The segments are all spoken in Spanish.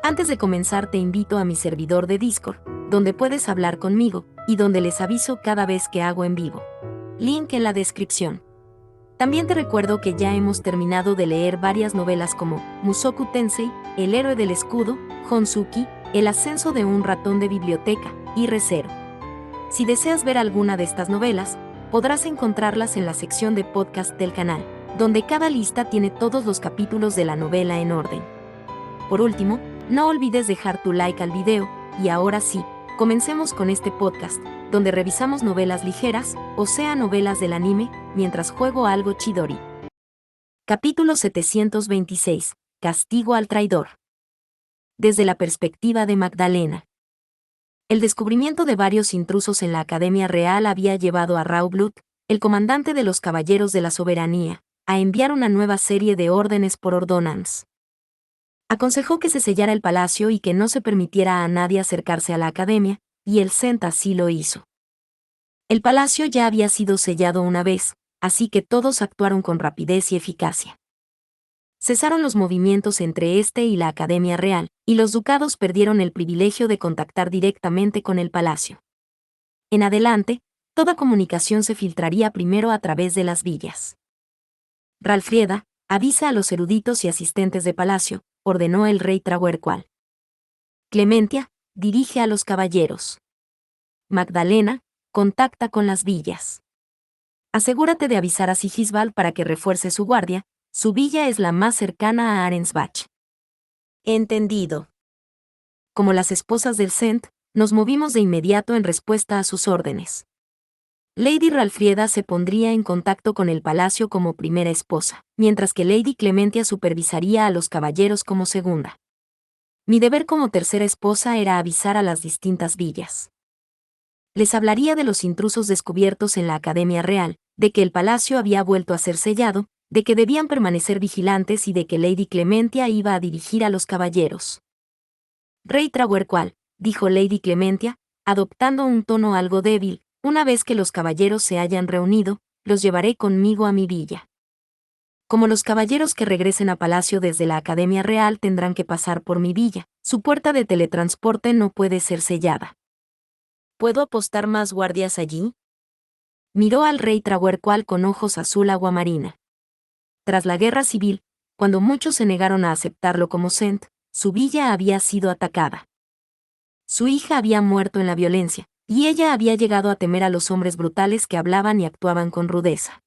Antes de comenzar te invito a mi servidor de Discord, donde puedes hablar conmigo, y donde les aviso cada vez que hago en vivo. Link en la descripción. También te recuerdo que ya hemos terminado de leer varias novelas como Mushoku Tensei, El héroe del escudo, Honsuki, El ascenso de un ratón de biblioteca, y Re:Zero. Si deseas ver alguna de estas novelas, podrás encontrarlas en la sección de podcast del canal, donde cada lista tiene todos los capítulos de la novela en orden. Por último, no olvides dejar tu like al video, y ahora sí, comencemos con este podcast, donde revisamos novelas ligeras, o sea novelas del anime, mientras juego algo Chidori. Capítulo 726. Castigo al traidor. Desde la perspectiva de Magdalena. El descubrimiento de varios intrusos en la Academia Real había llevado a Raublut, el comandante de los Caballeros de la Soberanía, a enviar una nueva serie de órdenes por ordonanza. Aconsejó que se sellara el palacio y que no se permitiera a nadie acercarse a la academia, y el Sent así lo hizo. El palacio ya había sido sellado una vez, así que todos actuaron con rapidez y eficacia. Cesaron los movimientos entre este y la Academia Real, y los ducados perdieron el privilegio de contactar directamente con el palacio. En adelante, toda comunicación se filtraría primero a través de las villas. Ralfrieda, avisa a los eruditos y asistentes de palacio, ordenó el rey Trahuercual. Clementia, dirige a los caballeros. Magdalena, contacta con las villas. Asegúrate de avisar a Sigisbald para que refuerce su guardia, su villa es la más cercana a Arensbach. Entendido. Como las esposas del Sent, nos movimos de inmediato en respuesta a sus órdenes. Lady Ralfrieda se pondría en contacto con el palacio como primera esposa, mientras que Lady Clementia supervisaría a los caballeros como segunda. Mi deber como tercera esposa era avisar a las distintas villas. Les hablaría de los intrusos descubiertos en la Academia Real, de que el palacio había vuelto a ser sellado, de que debían permanecer vigilantes y de que Lady Clementia iba a dirigir a los caballeros. Rey Trahuercual, dijo Lady Clementia, adoptando un tono algo débil, una vez que los caballeros se hayan reunido, los llevaré conmigo a mi villa. Como los caballeros que regresen a palacio desde la Academia Real tendrán que pasar por mi villa, su puerta de teletransporte no puede ser sellada. ¿Puedo apostar más guardias allí? Miró al rey Trahuercual con ojos azul aguamarina. Tras la guerra civil, cuando muchos se negaron a aceptarlo como Sent, su villa había sido atacada. Su hija había muerto en la violencia, y ella había llegado a temer a los hombres brutales que hablaban y actuaban con rudeza.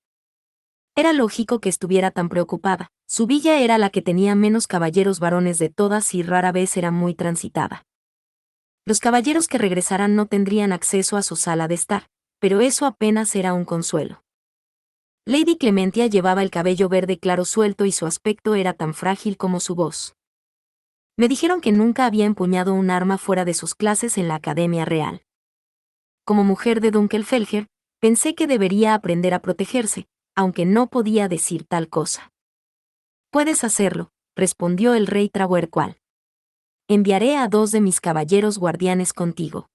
Era lógico que estuviera tan preocupada, su villa era la que tenía menos caballeros varones de todas y rara vez era muy transitada. Los caballeros que regresaran no tendrían acceso a su sala de estar, pero eso apenas era un consuelo. Lady Clementia llevaba el cabello verde claro suelto y su aspecto era tan frágil como su voz. Me dijeron que nunca había empuñado un arma fuera de sus clases en la Academia Real. Como mujer de Dunkelfelger, pensé que debería aprender a protegerse, aunque no podía decir tal cosa. Puedes hacerlo, respondió el rey Trahuercual. Enviaré a 2 de mis caballeros guardianes contigo.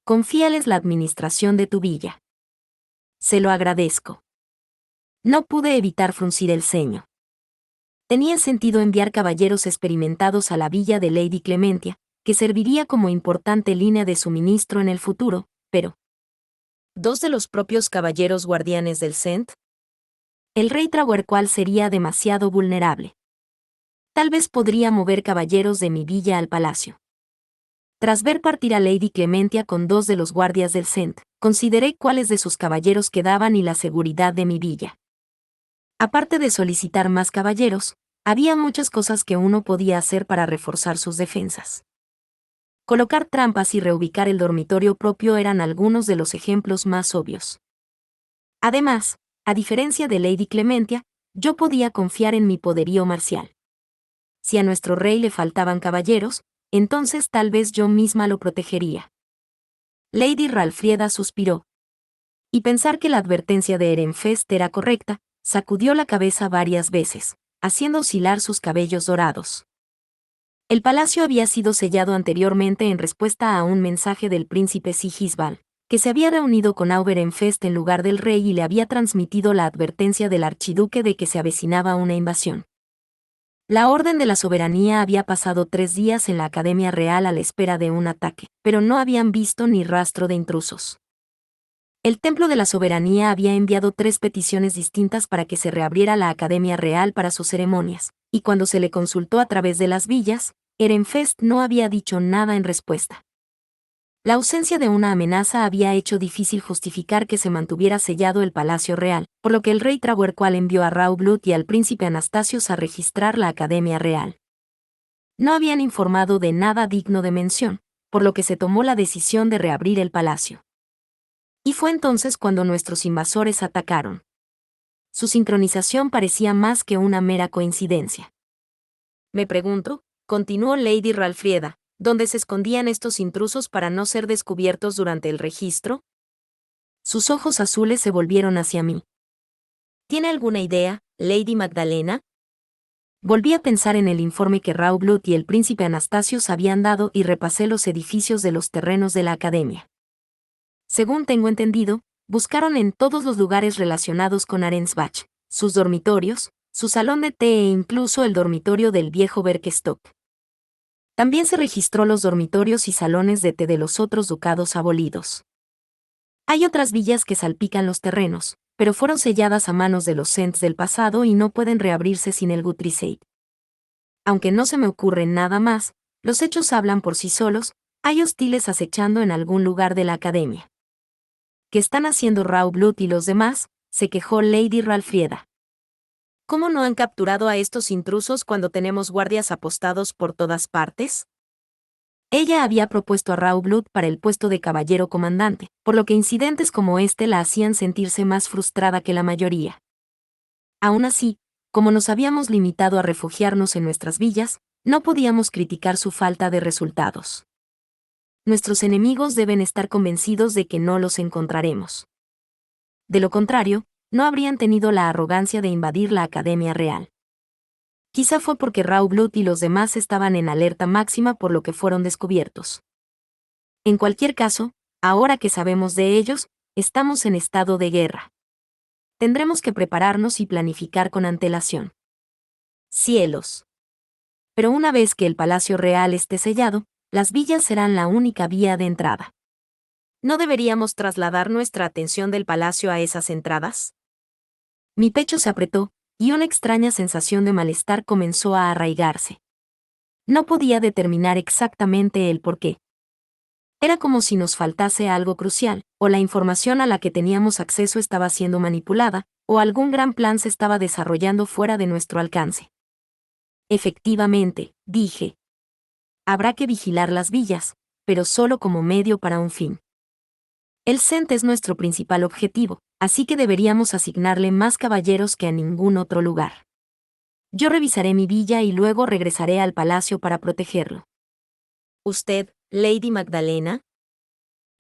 Confíales la administración de tu villa. Se lo agradezco. No pude evitar fruncir el ceño. Tenía sentido enviar caballeros experimentados a la villa de Lady Clementia, que serviría como importante línea de suministro en el futuro, pero ¿2 de los propios caballeros guardianes del Sent? El rey Trahuercual sería demasiado vulnerable. Tal vez podría mover caballeros de mi villa al palacio. Tras ver partir a Lady Clementia con 2 de los guardias del Sent, consideré cuáles de sus caballeros quedaban y la seguridad de mi villa. Aparte de solicitar más caballeros, había muchas cosas que uno podía hacer para reforzar sus defensas. Colocar trampas y reubicar el dormitorio propio eran algunos de los ejemplos más obvios. Además, a diferencia de Lady Clementia, yo podía confiar en mi poderío marcial. Si a nuestro rey le faltaban caballeros, entonces tal vez yo misma lo protegería. Lady Ralfrieda suspiró. Y pensar que la advertencia de Ehrenfest era correcta, sacudió la cabeza varias veces, haciendo oscilar sus cabellos dorados. El palacio había sido sellado anteriormente en respuesta a un mensaje del príncipe Sigisbald, que se había reunido con Ehrenfest en lugar del rey y le había transmitido la advertencia del archiduque de que se avecinaba una invasión. La Orden de la Soberanía había pasado 3 días en la Academia Real a la espera de un ataque, pero no habían visto ni rastro de intrusos. El Templo de la Soberanía había enviado 3 peticiones distintas para que se reabriera la Academia Real para sus ceremonias, y cuando se le consultó a través de las villas, Ehrenfest no había dicho nada en respuesta. La ausencia de una amenaza había hecho difícil justificar que se mantuviera sellado el Palacio Real, por lo que el rey Trahuercual envió a Raublut y al príncipe Anastasios a registrar la Academia Real. No habían informado de nada digno de mención, por lo que se tomó la decisión de reabrir el palacio. Y fue entonces cuando nuestros invasores atacaron. Su sincronización parecía más que una mera coincidencia. Me pregunto, continuó Lady Ralfrieda, ¿dónde se escondían estos intrusos para no ser descubiertos durante el registro? Sus ojos azules se volvieron hacia mí. ¿Tiene alguna idea, Lady Magdalena? Volví a pensar en el informe que Raublut y el príncipe Anastasios habían dado y repasé los edificios de los terrenos de la academia. Según tengo entendido, buscaron en todos los lugares relacionados con Arensbach, sus dormitorios, su salón de té e incluso el dormitorio del viejo Berkestock. También se registró los dormitorios y salones de té de los otros ducados abolidos. Hay otras villas que salpican los terrenos, pero fueron selladas a manos de los Sents del pasado y no pueden reabrirse sin el Guthrieseid. Aunque no se me ocurre nada más, los hechos hablan por sí solos, hay hostiles acechando en algún lugar de la academia. ¿Qué están haciendo Raublut y los demás?, se quejó Lady Ralfrieda. ¿Cómo no han capturado a estos intrusos cuando tenemos guardias apostados por todas partes? Ella había propuesto a Raublut para el puesto de caballero comandante, por lo que incidentes como este la hacían sentirse más frustrada que la mayoría. Aún así, como nos habíamos limitado a refugiarnos en nuestras villas, no podíamos criticar su falta de resultados. Nuestros enemigos deben estar convencidos de que no los encontraremos. De lo contrario, no habrían tenido la arrogancia de invadir la Academia Real. Quizá fue porque Raublut y los demás estaban en alerta máxima por lo que fueron descubiertos. En cualquier caso, ahora que sabemos de ellos, estamos en estado de guerra. Tendremos que prepararnos y planificar con antelación. Cielos. Pero una vez que el Palacio Real esté sellado, las villas serán la única vía de entrada. ¿No deberíamos trasladar nuestra atención del palacio a esas entradas? Mi pecho se apretó, y una extraña sensación de malestar comenzó a arraigarse. No podía determinar exactamente el porqué. Era como si nos faltase algo crucial, o la información a la que teníamos acceso estaba siendo manipulada, o algún gran plan se estaba desarrollando fuera de nuestro alcance. Efectivamente, dije. Habrá que vigilar las villas, pero solo como medio para un fin. El Sent es nuestro principal objetivo, así que deberíamos asignarle más caballeros que a ningún otro lugar. Yo revisaré mi villa y luego regresaré al palacio para protegerlo. ¿Usted, Lady Magdalena?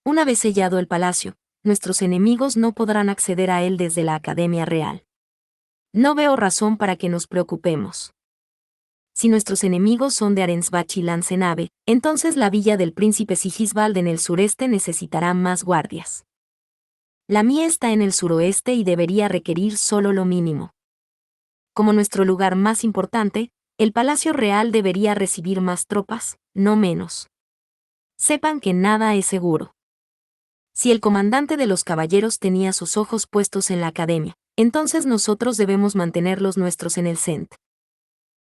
Una vez sellado el palacio, nuestros enemigos no podrán acceder a él desde la Academia Real. No veo razón para que nos preocupemos. Si nuestros enemigos son de Arensbach y Lanzenave, entonces la villa del príncipe Sigisbald en el sureste necesitará más guardias. La mía está en el suroeste y debería requerir solo lo mínimo. Como nuestro lugar más importante, el Palacio Real debería recibir más tropas, no menos. Sepan que nada es seguro. Si el comandante de los caballeros tenía sus ojos puestos en la academia, entonces nosotros debemos mantener los nuestros en el Sent.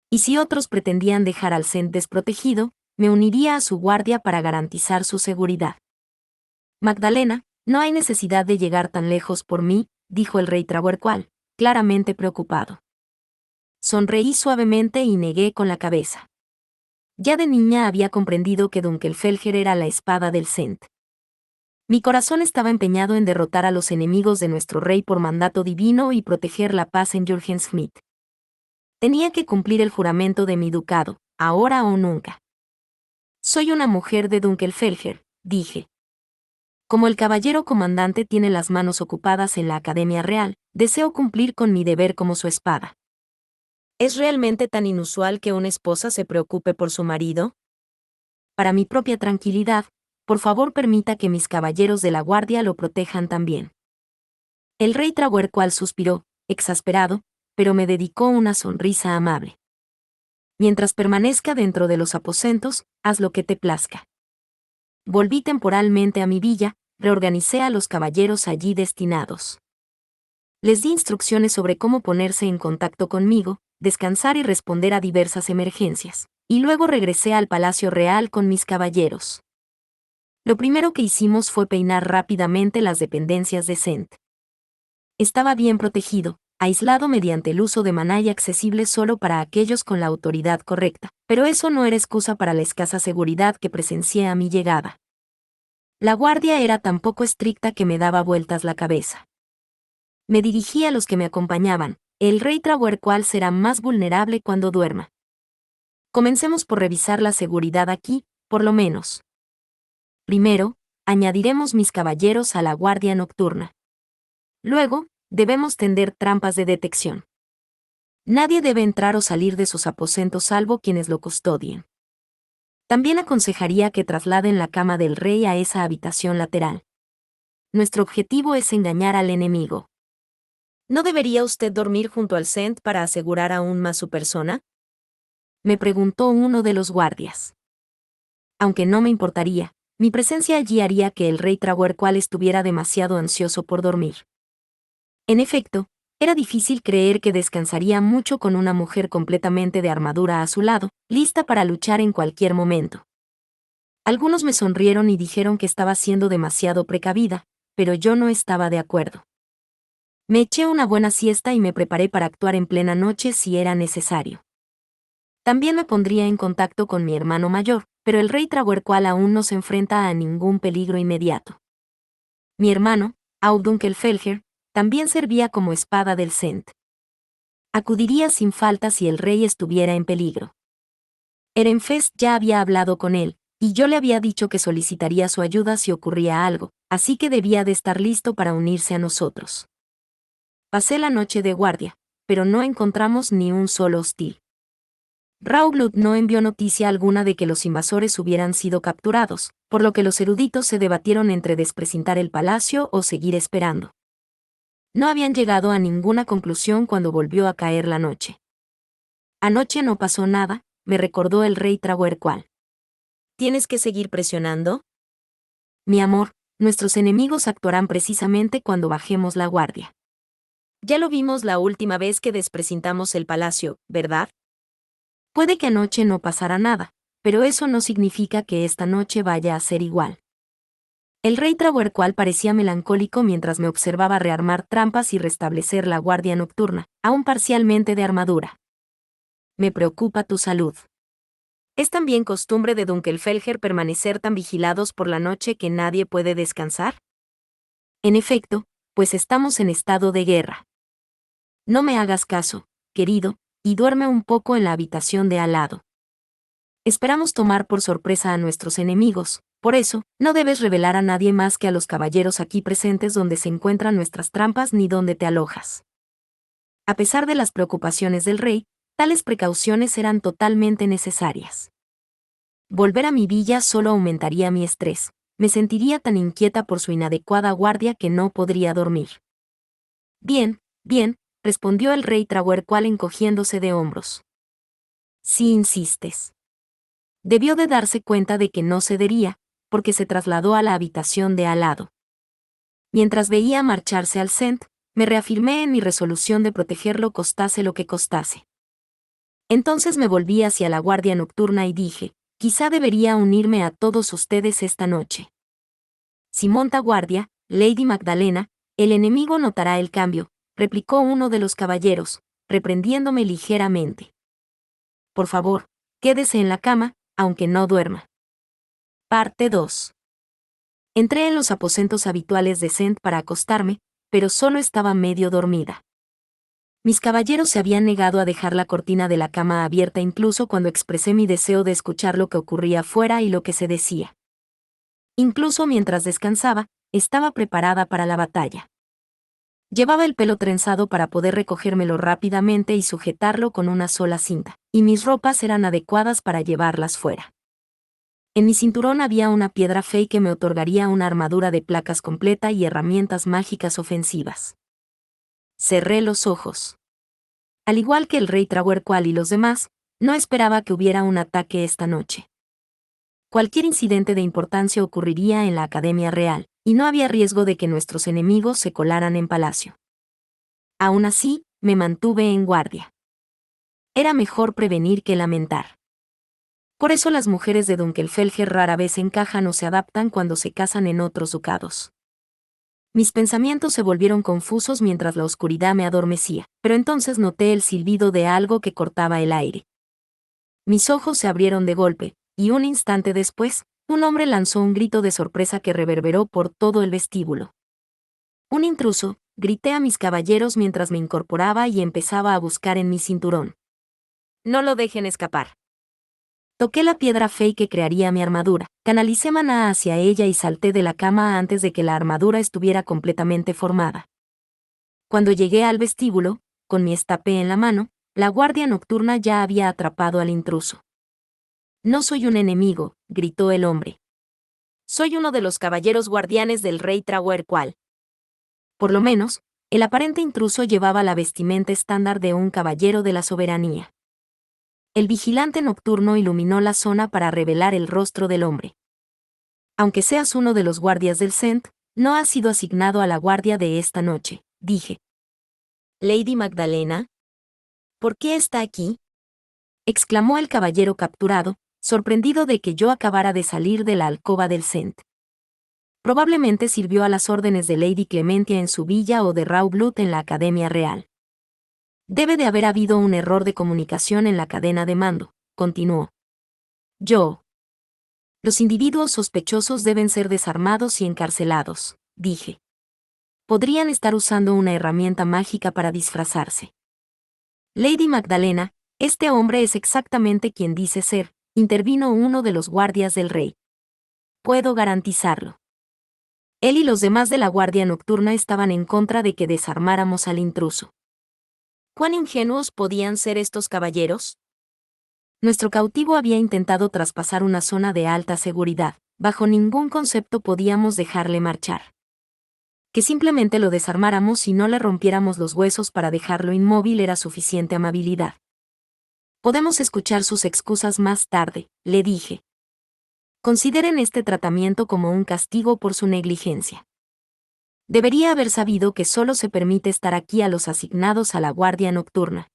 Y si otros pretendían dejar al Sent desprotegido, me uniría a su guardia para garantizar su seguridad. Magdalena, no hay necesidad de llegar tan lejos por mí, dijo el rey Trahuercual, claramente preocupado. Sonreí suavemente y negué con la cabeza. Ya de niña había comprendido que Dunkelfelger era la espada del Sent. Mi corazón estaba empeñado en derrotar a los enemigos de nuestro rey por mandato divino y proteger la paz en Jürgensmith. Tenía que cumplir el juramento de mi ducado, ahora o nunca. Soy una mujer de Dunkelfelger, dije. Como el caballero comandante tiene las manos ocupadas en la Academia Real, deseo cumplir con mi deber como su espada. ¿Es realmente tan inusual que una esposa se preocupe por su marido? Para mi propia tranquilidad, por favor permita que mis caballeros de la guardia lo protejan también. El rey Trahuercual suspiró, exasperado, pero me dedicó una sonrisa amable. Mientras permanezca dentro de los aposentos, haz lo que te plazca. Volví temporalmente a mi villa, reorganicé a los caballeros allí destinados. Les di instrucciones sobre cómo ponerse en contacto conmigo, descansar y responder a diversas emergencias, y luego regresé al Palacio Real con mis caballeros. Lo primero que hicimos fue peinar rápidamente las dependencias de Sent. Estaba bien protegido, aislado mediante el uso de maná y accesible solo para aquellos con la autoridad correcta, pero eso no era excusa para la escasa seguridad que presencié a mi llegada. La guardia era tan poco estricta que me daba vueltas la cabeza. Me dirigí a los que me acompañaban. El rey Trahuercual será más vulnerable cuando duerma. Comencemos por revisar la seguridad aquí, por lo menos. Primero, añadiremos mis caballeros a la guardia nocturna. Luego, debemos tender trampas de detección. Nadie debe entrar o salir de sus aposentos salvo quienes lo custodien. También aconsejaría que trasladen la cama del rey a esa habitación lateral. Nuestro objetivo es engañar al enemigo. ¿No debería usted dormir junto al Sent para asegurar aún más su persona?, me preguntó uno de los guardias. Aunque no me importaría, mi presencia allí haría que el rey Trahuercual estuviera demasiado ansioso por dormir. En efecto, era difícil creer que descansaría mucho con una mujer completamente de armadura a su lado, lista para luchar en cualquier momento. Algunos me sonrieron y dijeron que estaba siendo demasiado precavida, pero yo no estaba de acuerdo. Me eché una buena siesta y me preparé para actuar en plena noche si era necesario. También me pondría en contacto con mi hermano mayor, pero el rey Trahuercual aún no se enfrenta a ningún peligro inmediato. Mi hermano, Audunkelfelger, también servía como espada del Sent. Acudiría sin falta si el rey estuviera en peligro. Ehrenfest ya había hablado con él, y yo le había dicho que solicitaría su ayuda si ocurría algo, así que debía de estar listo para unirse a nosotros. Pasé la noche de guardia, pero no encontramos ni un solo hostil. Rauglut no envió noticia alguna de que los invasores hubieran sido capturados, por lo que los eruditos se debatieron entre desprecintar el palacio o seguir esperando. No habían llegado a ninguna conclusión cuando volvió a caer la noche. Anoche no pasó nada, me recordó el rey Trahuercual. ¿Tienes que seguir presionando? Mi amor, nuestros enemigos actuarán precisamente cuando bajemos la guardia. Ya lo vimos la última vez que desprecintamos el palacio, ¿verdad? Puede que anoche no pasara nada, pero eso no significa que esta noche vaya a ser igual. El rey Trahuercual parecía melancólico mientras me observaba rearmar trampas y restablecer la guardia nocturna, aún parcialmente de armadura. Me preocupa tu salud. ¿Es también costumbre de Dunkelfelger permanecer tan vigilados por la noche que nadie puede descansar? En efecto, pues estamos en estado de guerra. No me hagas caso, querido, y duerme un poco en la habitación de al lado. Esperamos tomar por sorpresa a nuestros enemigos, por eso, no debes revelar a nadie más que a los caballeros aquí presentes dónde se encuentran nuestras trampas ni dónde te alojas. A pesar de las preocupaciones del rey, tales precauciones eran totalmente necesarias. Volver a mi villa solo aumentaría mi estrés, me sentiría tan inquieta por su inadecuada guardia que no podría dormir. Bien, bien, respondió el rey Trahuercual encogiéndose de hombros. Si insistes. Debió de darse cuenta de que no cedería, porque se trasladó a la habitación de al lado. Mientras veía marcharse al Sent, me reafirmé en mi resolución de protegerlo costase lo que costase. Entonces me volví hacia la guardia nocturna y dije, quizá debería unirme a todos ustedes esta noche. Si monta guardia, Lady Magdalena, el enemigo notará el cambio, replicó uno de los caballeros, reprendiéndome ligeramente. Por favor, quédese en la cama, aunque no duerma. Parte 2. Entré en los aposentos habituales de Sent para acostarme, pero solo estaba medio dormida. Mis caballeros se habían negado a dejar la cortina de la cama abierta incluso cuando expresé mi deseo de escuchar lo que ocurría fuera y lo que se decía. Incluso mientras descansaba, estaba preparada para la batalla. Llevaba el pelo trenzado para poder recogérmelo rápidamente y sujetarlo con una sola cinta, y mis ropas eran adecuadas para llevarlas fuera. En mi cinturón había una piedra fey que me otorgaría una armadura de placas completa y herramientas mágicas ofensivas. Cerré los ojos. Al igual que el rey Trahuercual y los demás, No esperaba que hubiera un ataque esta noche. Cualquier incidente de importancia ocurriría en la Academia Real, y no había riesgo de que nuestros enemigos se colaran en palacio. Aún así, me mantuve en guardia. Era mejor prevenir que lamentar. Por eso las mujeres de Dunkelfelger rara vez encajan o se adaptan cuando se casan en otros ducados. Mis pensamientos se volvieron confusos mientras la oscuridad me adormecía, pero entonces noté el silbido de algo que cortaba el aire. Mis ojos se abrieron de golpe, y un instante después, un hombre lanzó un grito de sorpresa que reverberó por todo el vestíbulo. ¡Un intruso!, grité a mis caballeros mientras me incorporaba y empezaba a buscar en mi cinturón. No lo dejen escapar. Toqué la piedra fey que crearía mi armadura, canalicé maná hacia ella y salté de la cama antes de que la armadura estuviera completamente formada. Cuando llegué al vestíbulo, con mi estape en la mano, la guardia nocturna ya había atrapado al intruso. No soy un enemigo, gritó el hombre. Soy uno de los caballeros guardianes del rey Trahuercual. Por lo menos, el aparente intruso llevaba la vestimenta estándar de un caballero de la soberanía. El vigilante nocturno iluminó la zona para revelar el rostro del hombre. Aunque seas uno de los guardias del Cent, no has sido asignado a la guardia de esta noche, dije. Lady Magdalena, ¿por qué está aquí?, exclamó el caballero capturado, sorprendido de que yo acabara de salir de la alcoba del Cent. Probablemente sirvió a las órdenes de Lady Clementia en su villa o de Raublut en la Academia Real. Debe de haber habido un error de comunicación en la cadena de mando, continuó. Los individuos sospechosos deben ser desarmados y encarcelados, dije. Podrían estar usando una herramienta mágica para disfrazarse. Lady Magdalena, este hombre es exactamente quien dice ser, intervino uno de los guardias del rey. Puedo garantizarlo. Él y los demás de la guardia nocturna estaban en contra de que desarmáramos al intruso. ¿Cuán ingenuos podían ser estos caballeros? Nuestro cautivo había intentado traspasar una zona de alta seguridad. Bajo ningún concepto podíamos dejarle marchar. Que simplemente lo desarmáramos y no le rompiéramos los huesos para dejarlo inmóvil era suficiente amabilidad. Podemos escuchar sus excusas más tarde, le dije. Consideren este tratamiento como un castigo por su negligencia. Debería haber sabido que solo se permite estar aquí a los asignados a la guardia nocturna.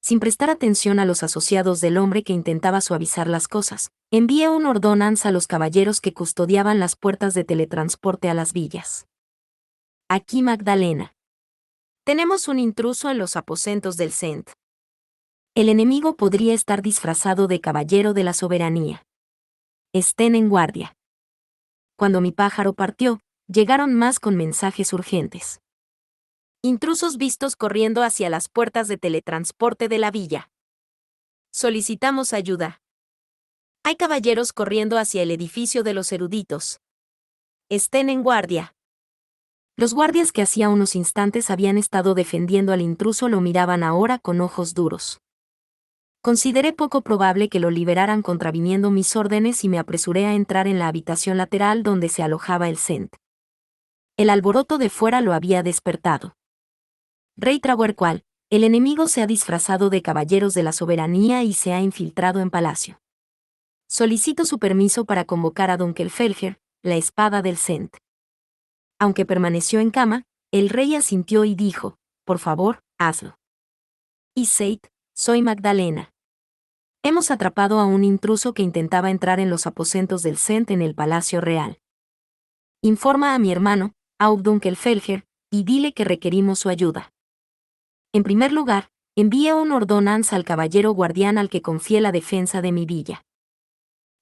Sin prestar atención a los asociados del hombre que intentaba suavizar las cosas, envié un ordonanza a los caballeros que custodiaban las puertas de teletransporte a las villas. Aquí Magdalena. Tenemos un intruso en los aposentos del Cent. El enemigo podría estar disfrazado de caballero de la soberanía. Estén en guardia. Cuando mi pájaro partió, llegaron más con mensajes urgentes. Intrusos vistos corriendo hacia las puertas de teletransporte de la villa. Solicitamos ayuda. Hay caballeros corriendo hacia el edificio de los eruditos. Estén en guardia. Los guardias que hacía unos instantes habían estado defendiendo al intruso lo miraban ahora con ojos duros. Consideré poco probable que lo liberaran contraviniendo mis órdenes y me apresuré a entrar en la habitación lateral donde se alojaba el Cent. El alboroto de fuera lo había despertado. Rey Trahuercual, el enemigo se ha disfrazado de caballeros de la soberanía y se ha infiltrado en palacio. Solicito su permiso para convocar a Dunkelfelger, la espada del Cent. Aunque permaneció en cama, el rey asintió y dijo, por favor, hazlo. Iseit, soy Magdalena. Hemos atrapado a un intruso que intentaba entrar en los aposentos del Cent en el Palacio Real. Informa a mi hermano, Aub Dunkelfelger, y dile que requerimos su ayuda. En primer lugar, envía un ordonanza al caballero guardián al que confié la defensa de mi villa.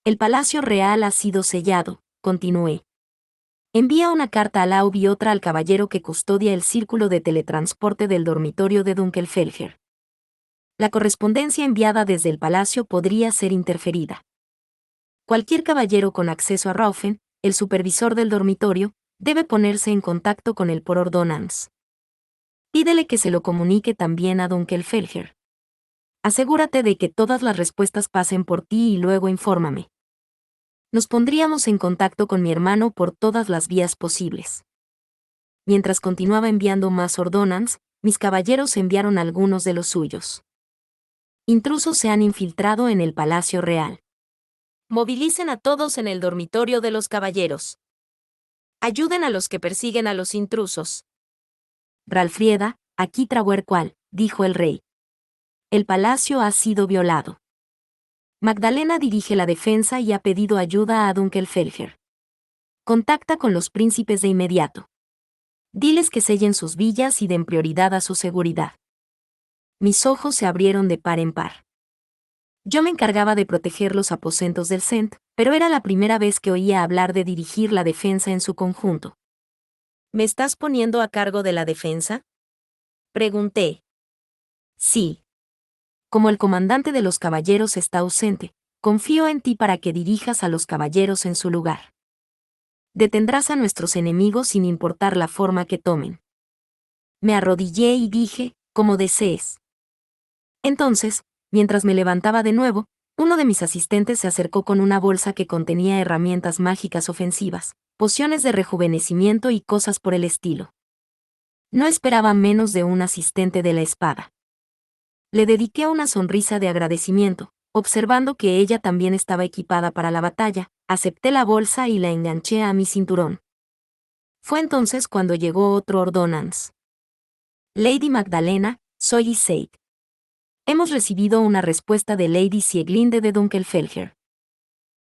El Palacio Real ha sido sellado, continué. Envía una carta a Aub y otra al caballero que custodia el círculo de teletransporte del dormitorio de Dunkelfelger. La correspondencia enviada desde el palacio podría ser interferida. Cualquier caballero con acceso a Raufen, el supervisor del dormitorio, debe ponerse en contacto con él por ordonanza. Pídele que se lo comunique también a Dunkelfelger. Asegúrate de que todas las respuestas pasen por ti y luego infórmame. Nos pondríamos en contacto con mi hermano por todas las vías posibles. Mientras continuaba enviando más ordonanzas, mis caballeros enviaron algunos de los suyos. Intrusos se han infiltrado en el Palacio Real. Movilicen a todos en el dormitorio de los caballeros. Ayuden a los que persiguen a los intrusos. Ralfrieda, aquí traer cual, dijo el rey. El palacio ha sido violado. Magdalena dirige la defensa y ha pedido ayuda a Dunkelfelger. Contacta con los príncipes de inmediato. Diles que sellen sus villas y den prioridad a su seguridad. Mis ojos se abrieron de par en par. Yo me encargaba de proteger los aposentos del Cent, pero era la primera vez que oía hablar de dirigir la defensa en su conjunto. ¿Me estás poniendo a cargo de la defensa? Pregunté. Sí. Como el comandante de los caballeros está ausente, confío en ti para que dirijas a los caballeros en su lugar. Detendrás a nuestros enemigos sin importar la forma que tomen. Me arrodillé y dije, como desees. Entonces, mientras me levantaba de nuevo, uno de mis asistentes se acercó con una bolsa que contenía herramientas mágicas ofensivas, pociones de rejuvenecimiento y cosas por el estilo. No esperaba menos de un asistente de la espada. Le dediqué una sonrisa de agradecimiento, observando que ella también estaba equipada para la batalla, acepté la bolsa y la enganché a mi cinturón. Fue entonces cuando llegó otro ordonance. Lady Magdalena, soy Iseid. Hemos recibido una respuesta de Lady Sieglinde de Dunkelfelger.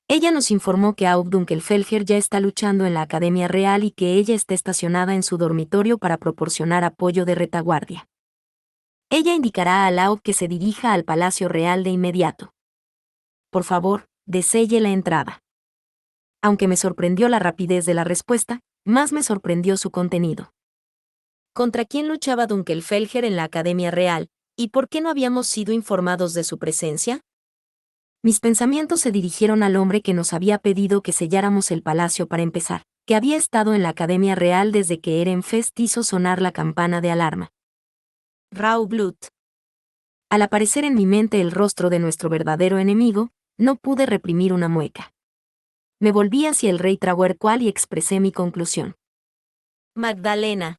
Ella nos informó que Aub Dunkelfelger ya está luchando en la Academia Real y que ella está estacionada en su dormitorio para proporcionar apoyo de retaguardia. Ella indicará a Aub que se dirija al Palacio Real de inmediato. Por favor, deselle la entrada. Aunque me sorprendió la rapidez de la respuesta, más me sorprendió su contenido. ¿Contra quién luchaba Dunkelfelger en la Academia Real, y por qué no habíamos sido informados de su presencia? Mis pensamientos se dirigieron al hombre que nos había pedido que selláramos el palacio para empezar, que había estado en la Academia Real desde que Ehrenfest hizo sonar la campana de alarma. Raublut. Al aparecer en mi mente el rostro de nuestro verdadero enemigo, no pude reprimir una mueca. Me volví hacia el rey Trahuercual y expresé mi conclusión. Magdalena.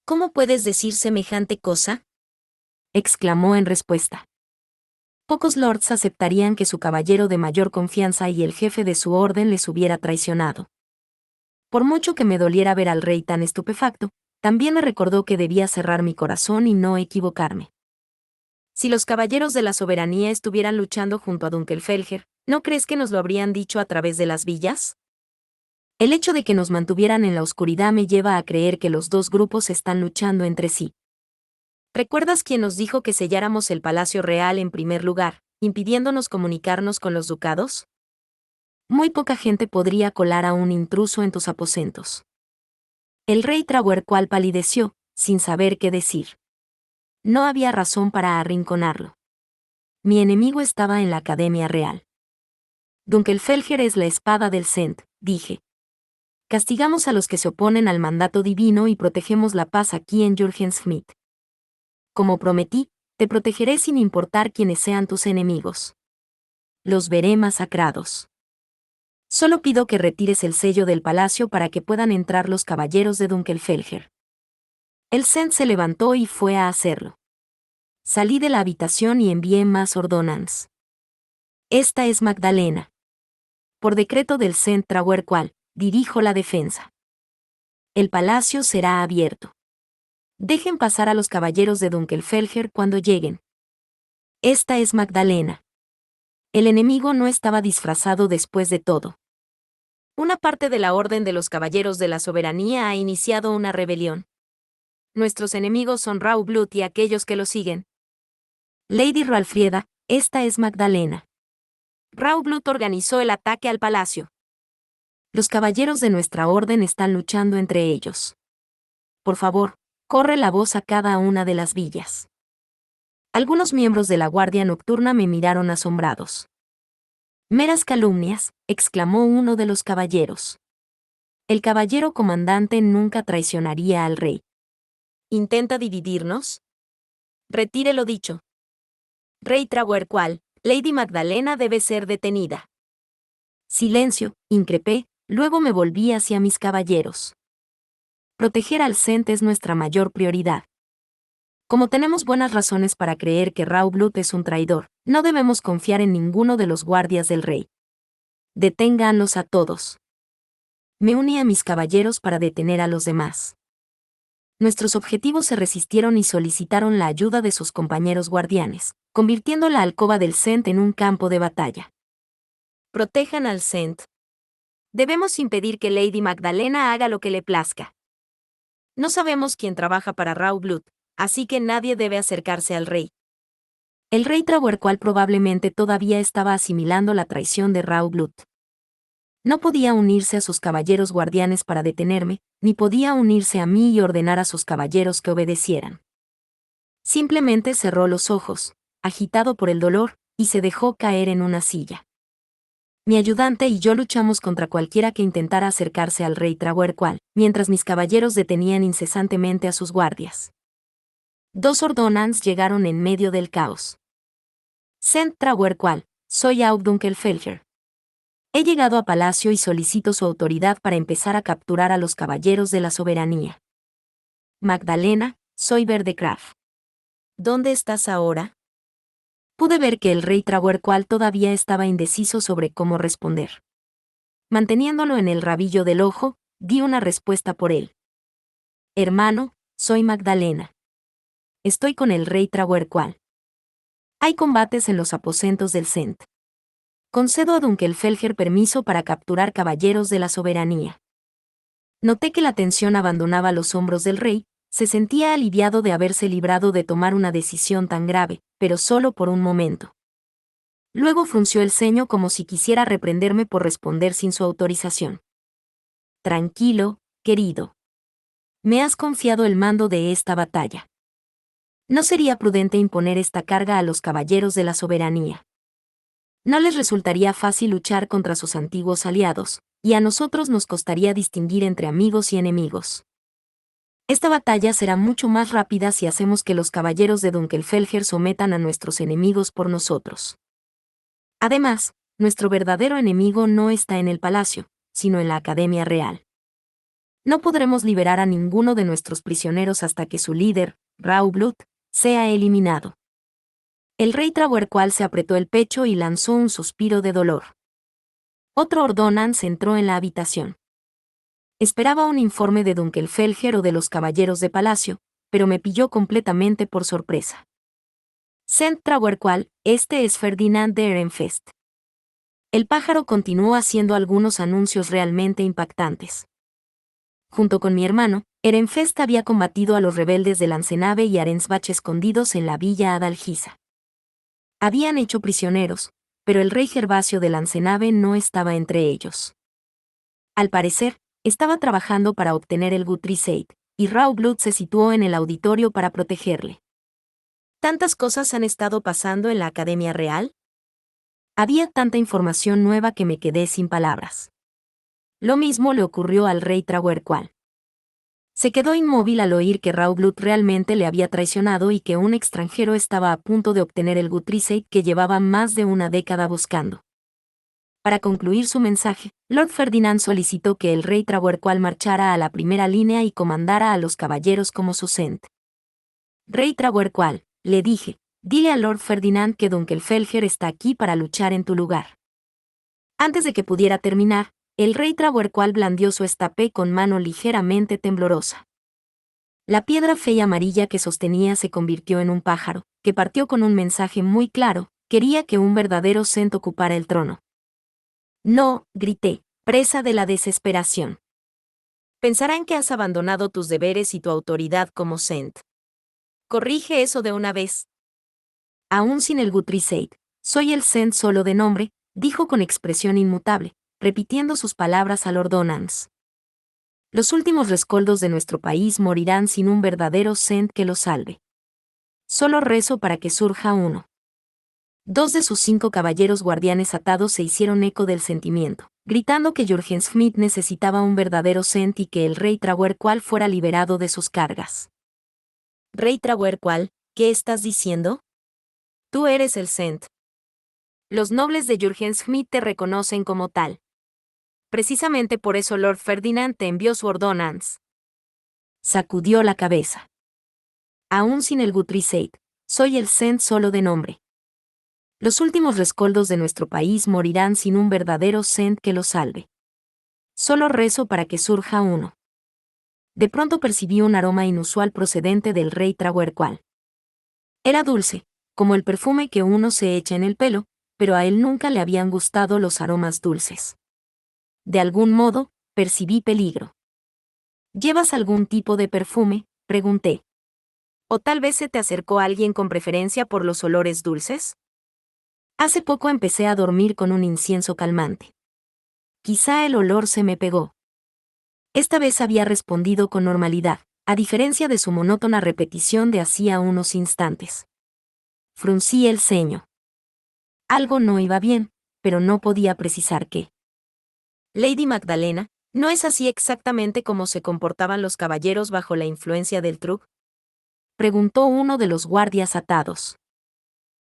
¿Cómo puedes decir semejante cosa? Exclamó en respuesta. Pocos lords aceptarían que su caballero de mayor confianza y el jefe de su orden les hubiera traicionado. Por mucho que me doliera ver al rey tan estupefacto, también me recordó que debía cerrar mi corazón y no equivocarme. Si los caballeros de la soberanía estuvieran luchando junto a Dunkelfelger, ¿no crees que nos lo habrían dicho a través de las villas? El hecho de que nos mantuvieran en la oscuridad me lleva a creer que los dos grupos están luchando entre sí. ¿Recuerdas quién nos dijo que selláramos el Palacio Real en primer lugar, impidiéndonos comunicarnos con los ducados? Muy poca gente podría colar a un intruso en tus aposentos. El rey Trahuercual palideció, sin saber qué decir. No había razón para arrinconarlo. Mi enemigo estaba en la Academia Real. Dunkelfelger es la espada del Cent, dije. Castigamos a los que se oponen al mandato divino y protegemos la paz aquí en Jürgensmith. Como prometí, te protegeré sin importar quiénes sean tus enemigos. Los veré masacrados. Solo pido que retires el sello del palacio para que puedan entrar los caballeros de Dunkelfelger. El Cent se levantó y fue a hacerlo. Salí de la habitación y envié más ordonanzas. Esta es Magdalena. Por decreto del Cent Trahuercual, dirijo la defensa. El palacio será abierto. Dejen pasar a los caballeros de Dunkelfelger cuando lleguen. Esta es Magdalena. El enemigo no estaba disfrazado después de todo. Una parte de la Orden de los Caballeros de la Soberanía ha iniciado una rebelión. Nuestros enemigos son Raublut y aquellos que lo siguen. Lady Ralfrieda, esta es Magdalena. Raublut organizó el ataque al palacio. Los caballeros de nuestra orden están luchando entre ellos. Por favor, corre la voz a cada una de las villas. Algunos miembros de la Guardia Nocturna me miraron asombrados. Meras calumnias, exclamó uno de los caballeros. El caballero comandante nunca traicionaría al rey. ¿Intenta dividirnos? Retire lo dicho. Rey Trahuercual, Lady Magdalena debe ser detenida. Silencio, increpé, luego me volví hacia mis caballeros. Proteger al Cent es nuestra mayor prioridad. Como tenemos buenas razones para creer que Raublut es un traidor, no debemos confiar en ninguno de los guardias del rey. Deténganlos a todos. Me uní a mis caballeros para detener a los demás. Nuestros objetivos se resistieron y solicitaron la ayuda de sus compañeros guardianes, convirtiendo la alcoba del Sent en un campo de batalla. Protejan al Sent. Debemos impedir que Lady Magdalena haga lo que le plazca. No sabemos quién trabaja para Raublut, así que nadie debe acercarse al rey. El rey Trahuercual probablemente todavía estaba asimilando la traición de Raublut. No podía unirse a sus caballeros guardianes para detenerme, ni podía unirse a mí y ordenar a sus caballeros que obedecieran. Simplemente cerró los ojos, agitado por el dolor, y se dejó caer en una silla. Mi ayudante y yo luchamos contra cualquiera que intentara acercarse al rey Trahuercual, mientras mis caballeros detenían incesantemente a sus guardias. 2 ordonans llegaron en medio del caos. Sent Trahuercual, soy Audunkelfelger. He llegado a palacio y solicito su autoridad para empezar a capturar a los caballeros de la soberanía. Magdalena, soy Verdekraf. ¿Dónde estás ahora? Pude ver que el rey Trahuercual todavía estaba indeciso sobre cómo responder. Manteniéndolo en el rabillo del ojo, di una respuesta por él. Hermano, soy Magdalena. Estoy con el rey Trahuercual. Hay combates en los aposentos del Sent. Concedo a Dunkelfelger permiso para capturar caballeros de la soberanía. Noté que la tensión abandonaba los hombros del rey, se sentía aliviado de haberse librado de tomar una decisión tan grave, pero solo por un momento. Luego frunció el ceño como si quisiera reprenderme por responder sin su autorización. Tranquilo, querido. Me has confiado el mando de esta batalla. No sería prudente imponer esta carga a los caballeros de la soberanía. No les resultaría fácil luchar contra sus antiguos aliados, y a nosotros nos costaría distinguir entre amigos y enemigos. Esta batalla será mucho más rápida si hacemos que los caballeros de Dunkelfelger sometan a nuestros enemigos por nosotros. Además, nuestro verdadero enemigo no está en el palacio, sino en la Academia Real. No podremos liberar a ninguno de nuestros prisioneros hasta que su líder, Raublut, sea eliminado. El rey Trahuercual se apretó el pecho y lanzó un suspiro de dolor. Otro ordonans entró en la habitación. Esperaba un informe de Dunkelfelger o de los caballeros de palacio, pero me pilló completamente por sorpresa. Sent Trahuercual, este es Ferdinand de Ehrenfest. El pájaro continuó haciendo algunos anuncios realmente impactantes. Junto con mi hermano, Ehrenfest había combatido a los rebeldes de Lanzenave y Arensbach escondidos en la villa Adalgisa. Habían hecho prisioneros, pero el rey Gervasio de Lanzenave no estaba entre ellos. Al parecer, estaba trabajando para obtener el Guthrie, y Raublut se situó en el auditorio para protegerle. ¿Tantas cosas han estado pasando en la Academia Real? Había tanta información nueva que me quedé sin palabras. Lo mismo le ocurrió al rey Trahuercual. Se quedó inmóvil al oír que Raublut realmente le había traicionado y que un extranjero estaba a punto de obtener el Guthrie que llevaba más de una década buscando. Para concluir su mensaje, Lord Ferdinand solicitó que el rey Trahuercual marchara a la primera línea y comandara a los caballeros como su Sent. Rey Trahuercual, le dije, dile a Lord Ferdinand que Dunkelfelger está aquí para luchar en tu lugar. Antes de que pudiera terminar, el rey Trahuercual blandió su estapé con mano ligeramente temblorosa. La piedra fe y amarilla que sostenía se convirtió en un pájaro, que partió con un mensaje muy claro: quería que un verdadero Sent ocupara el trono. No, grité, presa de la desesperación. Pensarán que has abandonado tus deberes y tu autoridad como Sent. Corrige eso de una vez. Aún sin el Guthrie, soy el Sent solo de nombre, dijo con expresión inmutable, repitiendo sus palabras al ordonans. Los últimos rescoldos de nuestro país morirán sin un verdadero Sent que los salve. Solo rezo para que surja uno. 2 de sus 5 caballeros guardianes atados se hicieron eco del sentimiento, gritando que Jürgen Schmidt necesitaba un verdadero Sent y que el rey Trahuercual fuera liberado de sus cargas. Rey Trahuercual, ¿qué estás diciendo? Tú eres el Sent. Los nobles de Jürgen Schmidt te reconocen como tal. Precisamente por eso Lord Ferdinand te envió su ordonans. Sacudió la cabeza. Aún sin el Guthrie, soy el Sent solo de nombre. Los últimos rescoldos de nuestro país morirán sin un verdadero Sent que los salve. Solo rezo para que surja uno. De pronto percibí un aroma inusual procedente del rey Trahuercual. Era dulce, como el perfume que uno se echa en el pelo, pero a él nunca le habían gustado los aromas dulces. De algún modo, percibí peligro. ¿Llevas algún tipo de perfume?, pregunté. ¿O tal vez se te acercó alguien con preferencia por los olores dulces? Hace poco empecé a dormir con un incienso calmante. Quizá el olor se me pegó. Esta vez había respondido con normalidad, a diferencia de su monótona repetición de hacía unos instantes. Fruncí el ceño. Algo no iba bien, pero no podía precisar qué. Lady Magdalena, ¿no es así exactamente como se comportaban los caballeros bajo la influencia del trug?, preguntó uno de los guardias atados.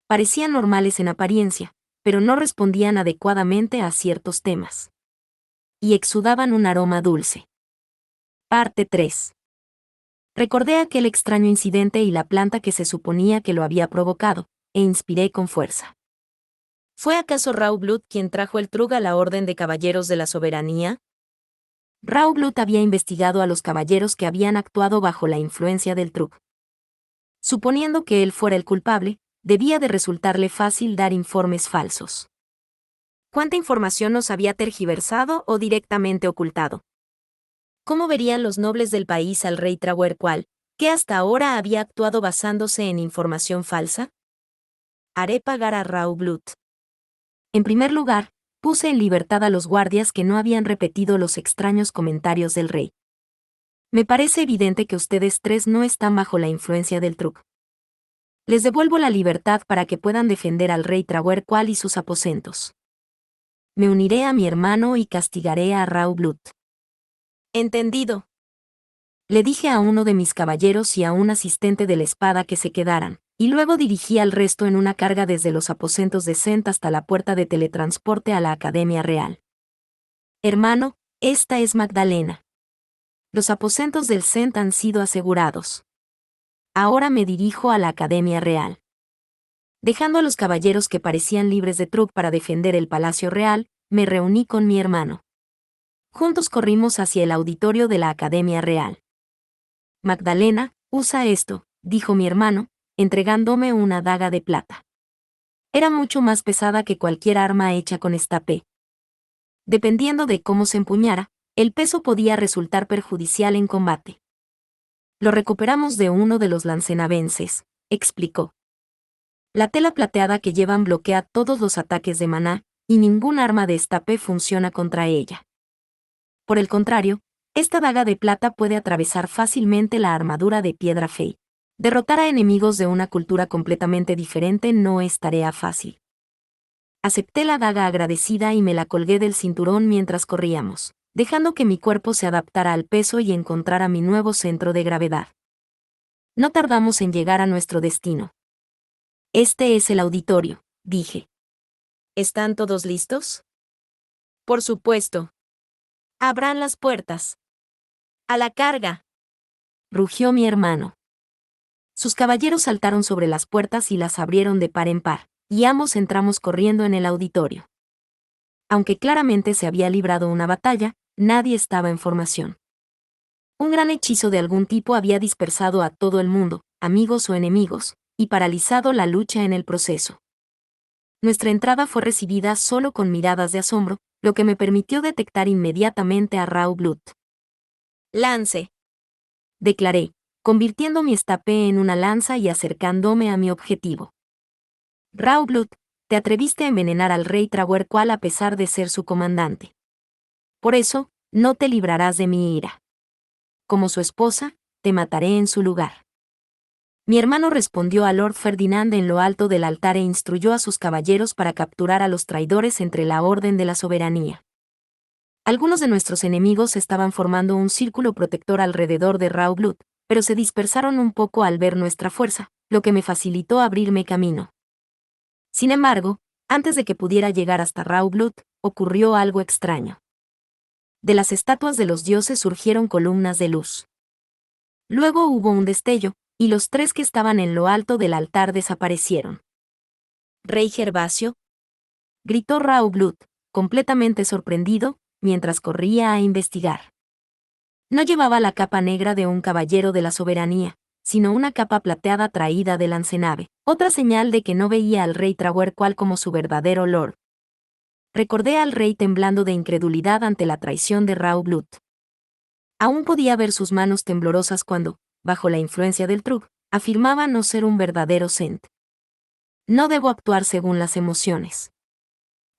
Parecían normales en apariencia, pero no respondían adecuadamente a ciertos temas. Y exudaban un aroma dulce. Parte 3. Recordé aquel extraño incidente y la planta que se suponía que lo había provocado, e inspiré con fuerza. ¿Fue acaso Raublut quien trajo el trug a la Orden de Caballeros de la Soberanía? Raublut había investigado a los caballeros que habían actuado bajo la influencia del trug. Suponiendo que él fuera el culpable, debía de resultarle fácil dar informes falsos. ¿Cuánta información nos había tergiversado o directamente ocultado? ¿Cómo verían los nobles del país al rey Trahuercual, que hasta ahora había actuado basándose en información falsa? Haré pagar a Raublut. En primer lugar, puse en libertad a los guardias que no habían repetido los extraños comentarios del rey. Me parece evidente que ustedes tres no están bajo la influencia del trug. Les devuelvo la libertad para que puedan defender al rey Trahuercual y sus aposentos. Me uniré a mi hermano y castigaré a Raublut. Entendido. Le dije a uno de mis caballeros y a un asistente de la espada que se quedaran, y luego dirigí al resto en una carga desde los aposentos de Sent hasta la puerta de teletransporte a la Academia Real. Hermano, esta es Magdalena. Los aposentos del Sent han sido asegurados. Ahora me dirijo a la Academia Real. Dejando a los caballeros que parecían libres de trug para defender el Palacio Real, me reuní con mi hermano. Juntos corrimos hacia el auditorio de la Academia Real. Magdalena, usa esto, dijo mi hermano, entregándome una daga de plata. Era mucho más pesada que cualquier arma hecha con estape. Dependiendo de cómo se empuñara, el peso podía resultar perjudicial en combate. Lo recuperamos de uno de los lancenavenses, explicó. La tela plateada que llevan bloquea todos los ataques de maná, y ningún arma de estape funciona contra ella. Por el contrario, esta daga de plata puede atravesar fácilmente la armadura de piedra fey. Derrotar a enemigos de una cultura completamente diferente no es tarea fácil. Acepté la daga agradecida y me la colgué del cinturón mientras corríamos, dejando que mi cuerpo se adaptara al peso y encontrara mi nuevo centro de gravedad. No tardamos en llegar a nuestro destino. Este es el auditorio, dije. ¿Están todos listos? Por supuesto. Abran las puertas. A la carga. Rugió mi hermano. Sus caballeros saltaron sobre las puertas y las abrieron de par en par, y ambos entramos corriendo en el auditorio. Aunque claramente se había librado una batalla, nadie estaba en formación. Un gran hechizo de algún tipo había dispersado a todo el mundo, amigos o enemigos, y paralizado la lucha en el proceso. Nuestra entrada fue recibida solo con miradas de asombro, lo que me permitió detectar inmediatamente a Raublut. «Lance», declaré, convirtiendo mi estape en una lanza y acercándome a mi objetivo. Raublut, te atreviste a envenenar al rey Trahuercual a pesar de ser su comandante. Por eso, no te librarás de mi ira. Como su esposa, te mataré en su lugar. Mi hermano respondió a Lord Ferdinand en lo alto del altar e instruyó a sus caballeros para capturar a los traidores entre la Orden de la Soberanía. Algunos de nuestros enemigos estaban formando un círculo protector alrededor de Raublut, pero se dispersaron un poco al ver nuestra fuerza, lo que me facilitó abrirme camino. Sin embargo, antes de que pudiera llegar hasta Raublut, ocurrió algo extraño. De las estatuas de los dioses surgieron columnas de luz. Luego hubo un destello, y los 3 que estaban en lo alto del altar desaparecieron. «¿Rey Gervasio?», gritó Raoul Bluth, completamente sorprendido, mientras corría a investigar. No llevaba la capa negra de un caballero de la soberanía, sino una capa plateada traída de Lancenave, otra señal de que no veía al rey Trahuercual como su verdadero lord. Recordé al rey temblando de incredulidad ante la traición de Raoul Bluth. Aún podía ver sus manos temblorosas cuando, bajo la influencia del Trug, afirmaba no ser un verdadero Sent. No debo actuar según las emociones.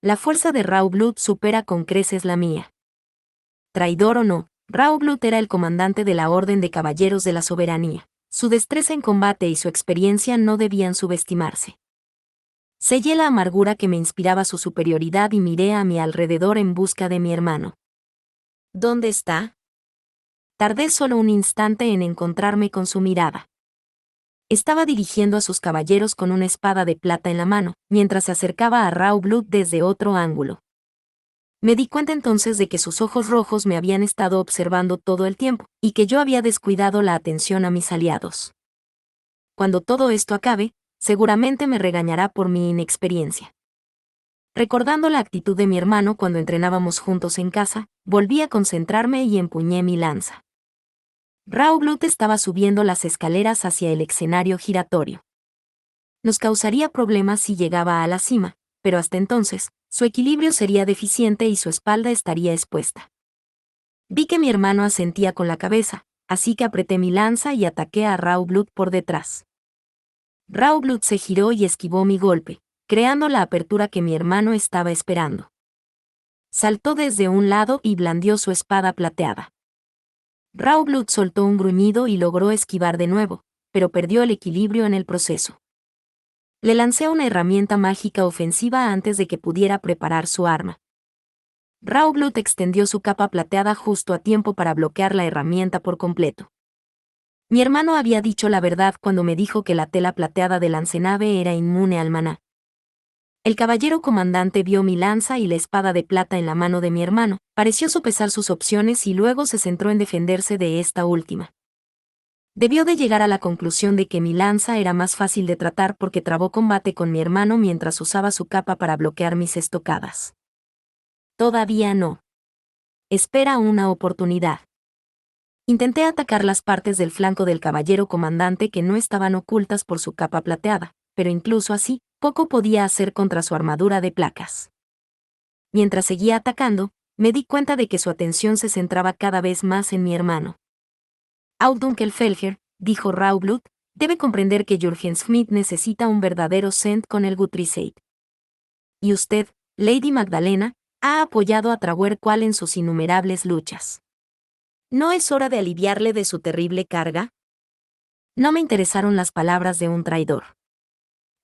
La fuerza de Raoul Bluth supera con creces la mía. Traidor o no, Raoul Bluth era el comandante de la Orden de Caballeros de la Soberanía. Su destreza en combate y su experiencia no debían subestimarse. Sellé la amargura que me inspiraba su superioridad y miré a mi alrededor en busca de mi hermano. ¿Dónde está? Tardé solo un instante en encontrarme con su mirada. Estaba dirigiendo a sus caballeros con una espada de plata en la mano, mientras se acercaba a Raoul Bluth desde otro ángulo. Me di cuenta entonces de que sus ojos rojos me habían estado observando todo el tiempo, y que yo había descuidado la atención a mis aliados. Cuando todo esto acabe, seguramente me regañará por mi inexperiencia. Recordando la actitud de mi hermano cuando entrenábamos juntos en casa, volví a concentrarme y empuñé mi lanza. Raoul Bluth estaba subiendo las escaleras hacia el escenario giratorio. Nos causaría problemas si llegaba a la cima, pero hasta entonces, su equilibrio sería deficiente y su espalda estaría expuesta. Vi que mi hermano asentía con la cabeza, así que apreté mi lanza y ataqué a Raoul Bluth por detrás. Raoul Bluth se giró y esquivó mi golpe, creando la apertura que mi hermano estaba esperando. Saltó desde un lado y blandió su espada plateada. Raoul Bluth soltó un gruñido y logró esquivar de nuevo, pero perdió el equilibrio en el proceso. Le lancé una herramienta mágica ofensiva antes de que pudiera preparar su arma. Raoul Bluth extendió su capa plateada justo a tiempo para bloquear la herramienta por completo. Mi hermano había dicho la verdad cuando me dijo que la tela plateada de Lancenave era inmune al maná. El caballero comandante vio mi lanza y la espada de plata en la mano de mi hermano, pareció sopesar sus opciones y luego se centró en defenderse de esta última. Debió de llegar a la conclusión de que mi lanza era más fácil de tratar porque trabó combate con mi hermano mientras usaba su capa para bloquear mis estocadas. Todavía no. Espera una oportunidad. Intenté atacar las partes del flanco del caballero comandante que no estaban ocultas por su capa plateada, pero incluso así, poco podía hacer contra su armadura de placas. Mientras seguía atacando, me di cuenta de que su atención se centraba cada vez más en mi hermano. Audunkelfelger, dijo Raoul Bluth, debe comprender que Jürgen Schmidt necesita un verdadero Sent con el Guthriesaid. Y usted, Lady Magdalena, ha apoyado a Trahuercual en sus innumerables luchas. ¿No es hora de aliviarle de su terrible carga? No me interesaron las palabras de un traidor.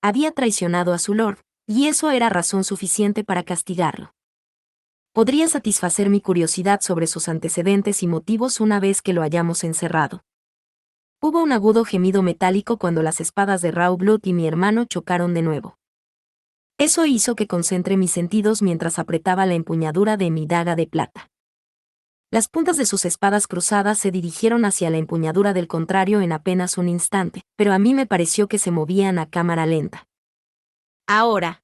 Había traicionado a su lord, y eso era razón suficiente para castigarlo. Podría satisfacer mi curiosidad sobre sus antecedentes y motivos una vez que lo hayamos encerrado. Hubo un agudo gemido metálico cuando las espadas de Raoul Bluth y mi hermano chocaron de nuevo. Eso hizo que concentre mis sentidos mientras apretaba la empuñadura de mi daga de plata. Las puntas de sus espadas cruzadas se dirigieron hacia la empuñadura del contrario en apenas un instante, pero a mí me pareció que se movían a cámara lenta. Ahora.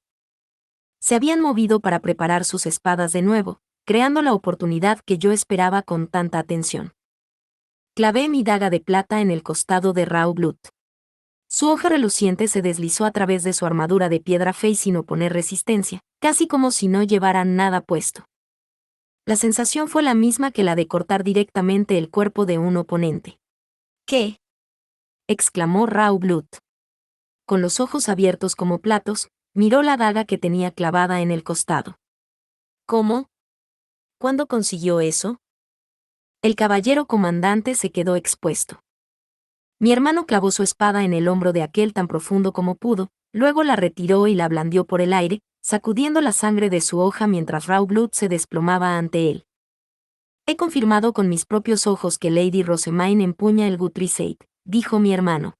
Se habían movido para preparar sus espadas de nuevo, creando la oportunidad que yo esperaba con tanta atención. Clavé mi daga de plata en el costado de Raoul Bluth. Su hoja reluciente se deslizó a través de su armadura de piedra fe sin oponer resistencia, casi como si no llevara nada puesto. La sensación fue la misma que la de cortar directamente el cuerpo de un oponente. ¿Qué? Exclamó Raoul Bluth. Con los ojos abiertos como platos, miró la daga que tenía clavada en el costado. ¿Cómo? ¿Cuándo consiguió eso? El caballero comandante se quedó expuesto. Mi hermano clavó su espada en el hombro de aquel tan profundo como pudo, luego la retiró y la blandió por el aire, sacudiendo la sangre de su hoja mientras Raoul Bluth se desplomaba ante él. He confirmado con mis propios ojos que Lady Rosemaine empuña el Guthriesaid, dijo mi hermano.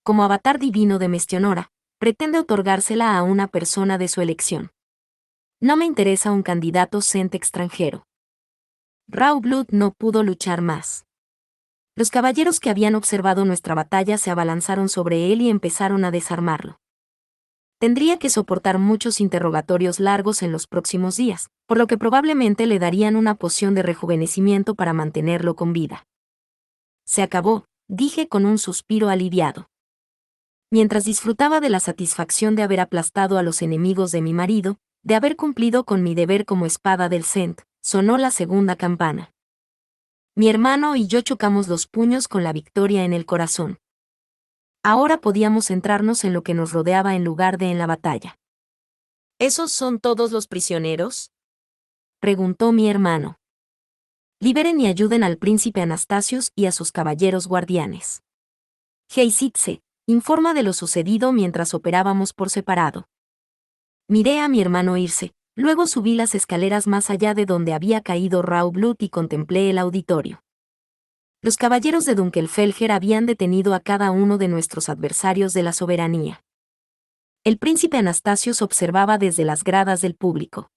Como avatar divino de Mestionora, pretende otorgársela a una persona de su elección. No me interesa un candidato Sent extranjero. Raoul Bluth no pudo luchar más. Los caballeros que habían observado nuestra batalla se abalanzaron sobre él y empezaron a desarmarlo. Tendría que soportar muchos interrogatorios largos en los próximos días, por lo que probablemente le darían una poción de rejuvenecimiento para mantenerlo con vida. Se acabó, dije con un suspiro aliviado. Mientras disfrutaba de la satisfacción de haber aplastado a los enemigos de mi marido, de haber cumplido con mi deber como espada del Sent, sonó la segunda campana. Mi hermano y yo chocamos los puños con la victoria en el corazón. Ahora podíamos centrarnos en lo que nos rodeaba en lugar de en la batalla. ¿Esos son todos los prisioneros?, preguntó mi hermano. Liberen y ayuden al príncipe Anastasios y a sus caballeros guardianes. Heisitze, informa de lo sucedido mientras operábamos por separado. Miré a mi hermano irse, luego subí las escaleras más allá de donde había caído Raublut y contemplé el auditorio. Los caballeros de Dunkelfelger habían detenido a cada uno de nuestros adversarios de la soberanía. El príncipe Anastasios observaba desde las gradas del público.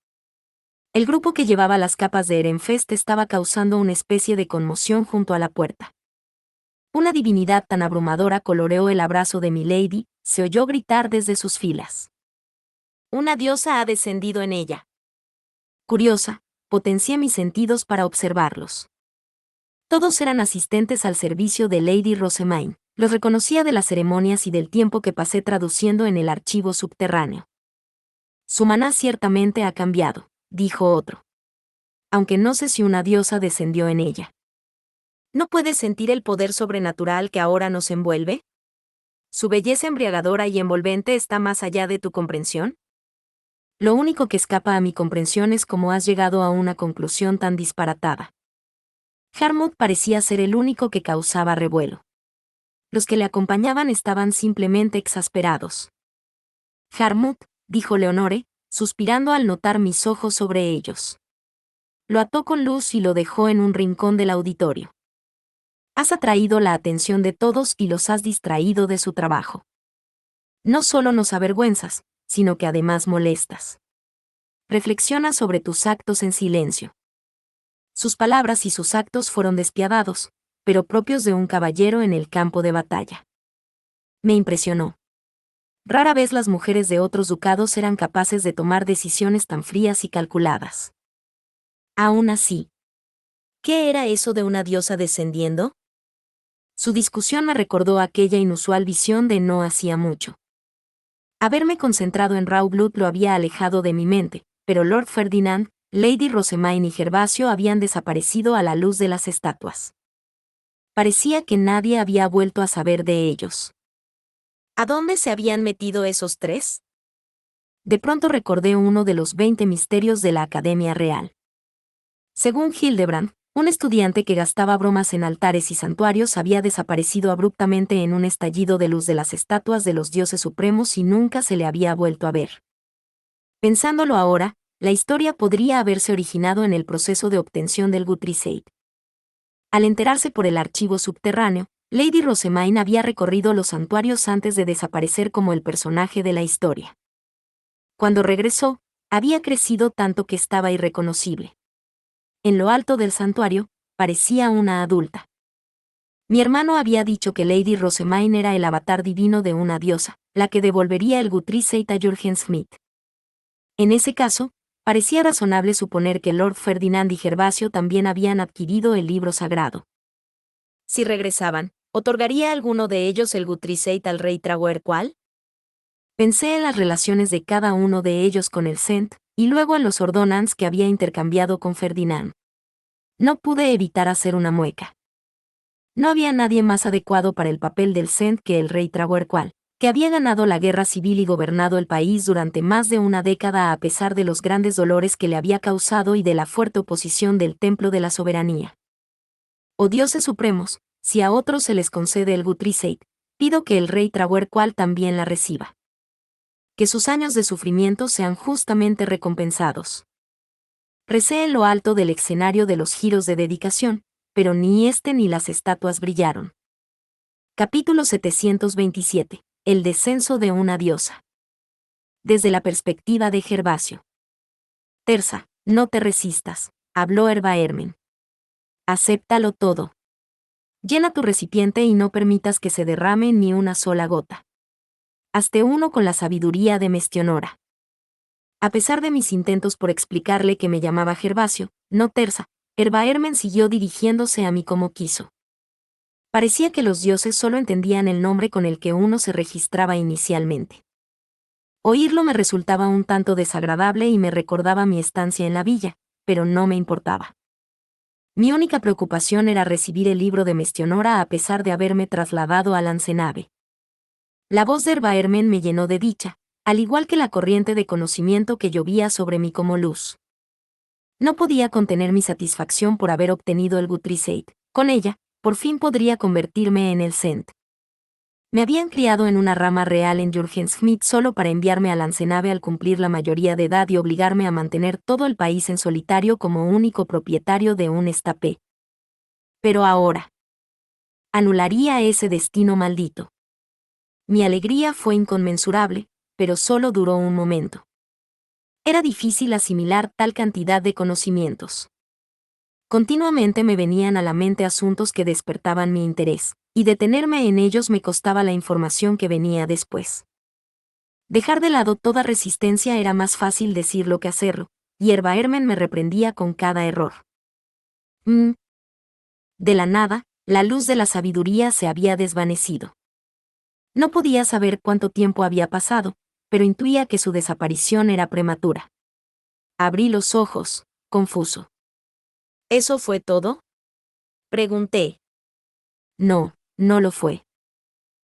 El grupo que llevaba las capas de Ehrenfest estaba causando una especie de conmoción junto a la puerta. Una divinidad tan abrumadora coloreó el abrazo de Milady, se oyó gritar desde sus filas. Una diosa ha descendido en ella. Curiosa, potencié mis sentidos para observarlos. Todos eran asistentes al servicio de Lady Rosemaine. Los reconocía de las ceremonias y del tiempo que pasé traduciendo en el archivo subterráneo. Su maná ciertamente ha cambiado, dijo otro. Aunque no sé si una diosa descendió en ella. ¿No puedes sentir el poder sobrenatural que ahora nos envuelve? ¿Su belleza embriagadora y envolvente está más allá de tu comprensión? Lo único que escapa a mi comprensión es cómo has llegado a una conclusión tan disparatada. Harmut parecía ser el único que causaba revuelo. Los que le acompañaban estaban simplemente exasperados. Harmut, dijo Leonore, suspirando al notar mis ojos sobre ellos. Lo ató con luz y lo dejó en un rincón del auditorio. Has atraído la atención de todos y los has distraído de su trabajo. No solo nos avergüenzas, sino que además molestas. Reflexiona sobre tus actos en silencio. Sus palabras y sus actos fueron despiadados, pero propios de un caballero en el campo de batalla. Me impresionó. Rara vez las mujeres de otros ducados eran capaces de tomar decisiones tan frías y calculadas. Aún así, ¿qué era eso de una diosa descendiendo? Su discusión me recordó aquella inusual visión de no hacía mucho. Haberme concentrado en Raublut lo había alejado de mi mente, pero Lord Ferdinand, Lady Rosemaine y Gervasio habían desaparecido a la luz de las estatuas. Parecía que nadie había vuelto a saber de ellos. ¿A dónde se habían metido esos tres? De pronto recordé uno de los 20 misterios de la Academia Real. Según Hildebrand, un estudiante que gastaba bromas en altares y santuarios había desaparecido abruptamente en un estallido de luz de las estatuas de los dioses supremos y nunca se le había vuelto a ver. Pensándolo ahora, la historia podría haberse originado en el proceso de obtención del Guthriesaid. Al enterarse por el archivo subterráneo, Lady Rosemaine había recorrido los santuarios antes de desaparecer como el personaje de la historia. Cuando regresó, había crecido tanto que estaba irreconocible. En lo alto del santuario, parecía una adulta. Mi hermano había dicho que Lady Rosemaine era el avatar divino de una diosa, la que devolvería el Guthriesaid a Jürgen Smith. En ese caso, parecía razonable suponer que Lord Ferdinand y Gervasio también habían adquirido el libro sagrado. Si regresaban, ¿otorgaría alguno de ellos el Guthriesaid al rey Trahuercual? Pensé en las relaciones de cada uno de ellos con el Sent, y luego en los ordonances que había intercambiado con Ferdinand. No pude evitar hacer una mueca. No había nadie más adecuado para el papel del Sent que el rey Trahuercual, que había ganado la guerra civil y gobernado el país durante más de una década a pesar de los grandes dolores que le había causado y de la fuerte oposición del Templo de la Soberanía. Oh dioses supremos, si a otros se les concede el Guthriesaid, pido que el rey Trahuercual también la reciba. Que sus años de sufrimiento sean justamente recompensados. Recé en lo alto del escenario de los giros de dedicación, pero ni este ni las estatuas brillaron. Capítulo 727. El descenso de una diosa. Desde la perspectiva de Gervasio. Terza, no te resistas, habló Erba Hermen. Acéptalo todo. Llena tu recipiente y no permitas que se derrame ni una sola gota. Hazte uno con la sabiduría de Mestionora. A pesar de mis intentos por explicarle que me llamaba Gervasio, no Terza, Erbaermen siguió dirigiéndose a mí como quiso. Parecía que los dioses solo entendían el nombre con el que uno se registraba inicialmente. Oírlo me resultaba un tanto desagradable y me recordaba mi estancia en la villa, pero no me importaba. Mi única preocupación era recibir el libro de Mestionora a pesar de haberme trasladado a Lancenave. La voz de Erbaermen me llenó de dicha, al igual que la corriente de conocimiento que llovía sobre mí como luz. No podía contener mi satisfacción por haber obtenido el Gutriseit. Con ella, por fin podría convertirme en el Cent. Me habían criado en una rama real en Jürgenschmidt solo para enviarme a Lancenave al cumplir la mayoría de edad y obligarme a mantener todo el país en solitario como único propietario de un estapé. Pero ahora anularía ese destino maldito. Mi alegría fue inconmensurable, pero solo duró un momento. Era difícil asimilar tal cantidad de conocimientos. Continuamente me venían a la mente asuntos que despertaban mi interés, y detenerme en ellos me costaba la información que venía después. Dejar de lado toda resistencia era más fácil decirlo que hacerlo, y Erbaermen me reprendía con cada error. De la nada, la luz de la sabiduría se había desvanecido. No podía saber cuánto tiempo había pasado, pero intuía que su desaparición era prematura. Abrí los ojos, confuso. ¿Eso fue todo? Pregunté. No, no lo fue.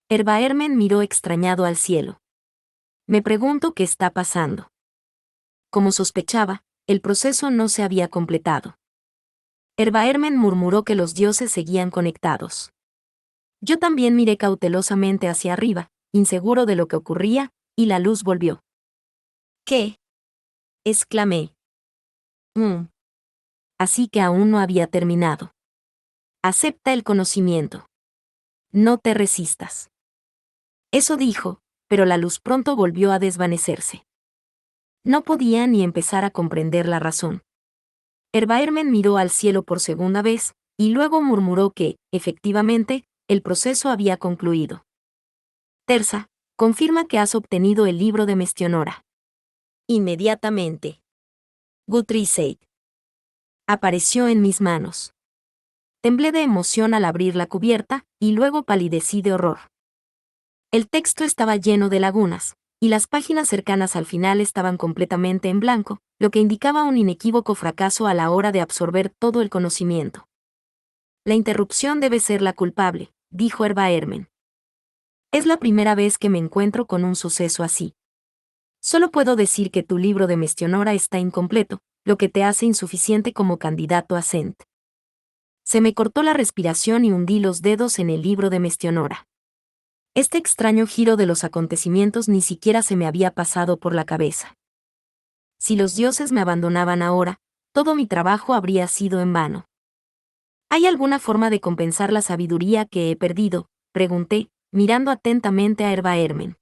Erbaermen miró extrañado al cielo. Me pregunto qué está pasando. Como sospechaba, el proceso no se había completado. Erbaermen murmuró que los dioses seguían conectados. Yo también miré cautelosamente hacia arriba, inseguro de lo que ocurría, y la luz volvió. ¿Qué? Exclamé. Así que aún no había terminado. Acepta el conocimiento. No te resistas. Eso dijo, pero la luz pronto volvió a desvanecerse. No podía ni empezar a comprender la razón. Erbaermen miró al cielo por segunda vez, y luego murmuró que, efectivamente, el proceso había concluido. Terza, confirma que has obtenido el libro de Mestionora. Inmediatamente. Gutriseit. Apareció en mis manos. Temblé de emoción al abrir la cubierta, y luego palidecí de horror. El texto estaba lleno de lagunas, y las páginas cercanas al final estaban completamente en blanco, lo que indicaba un inequívoco fracaso a la hora de absorber todo el conocimiento. La interrupción debe ser la culpable, dijo Erbaermen. Es la primera vez que me encuentro con un suceso así. Solo puedo decir que tu libro de Mestionora está incompleto, lo que te hace insuficiente como candidato a Cent. Se me cortó la respiración y hundí los dedos en el libro de Mestionora. Este extraño giro de los acontecimientos ni siquiera se me había pasado por la cabeza. Si los dioses me abandonaban ahora, todo mi trabajo habría sido en vano. ¿Hay alguna forma de compensar la sabiduría que he perdido?, pregunté, mirando atentamente a Erbaermen.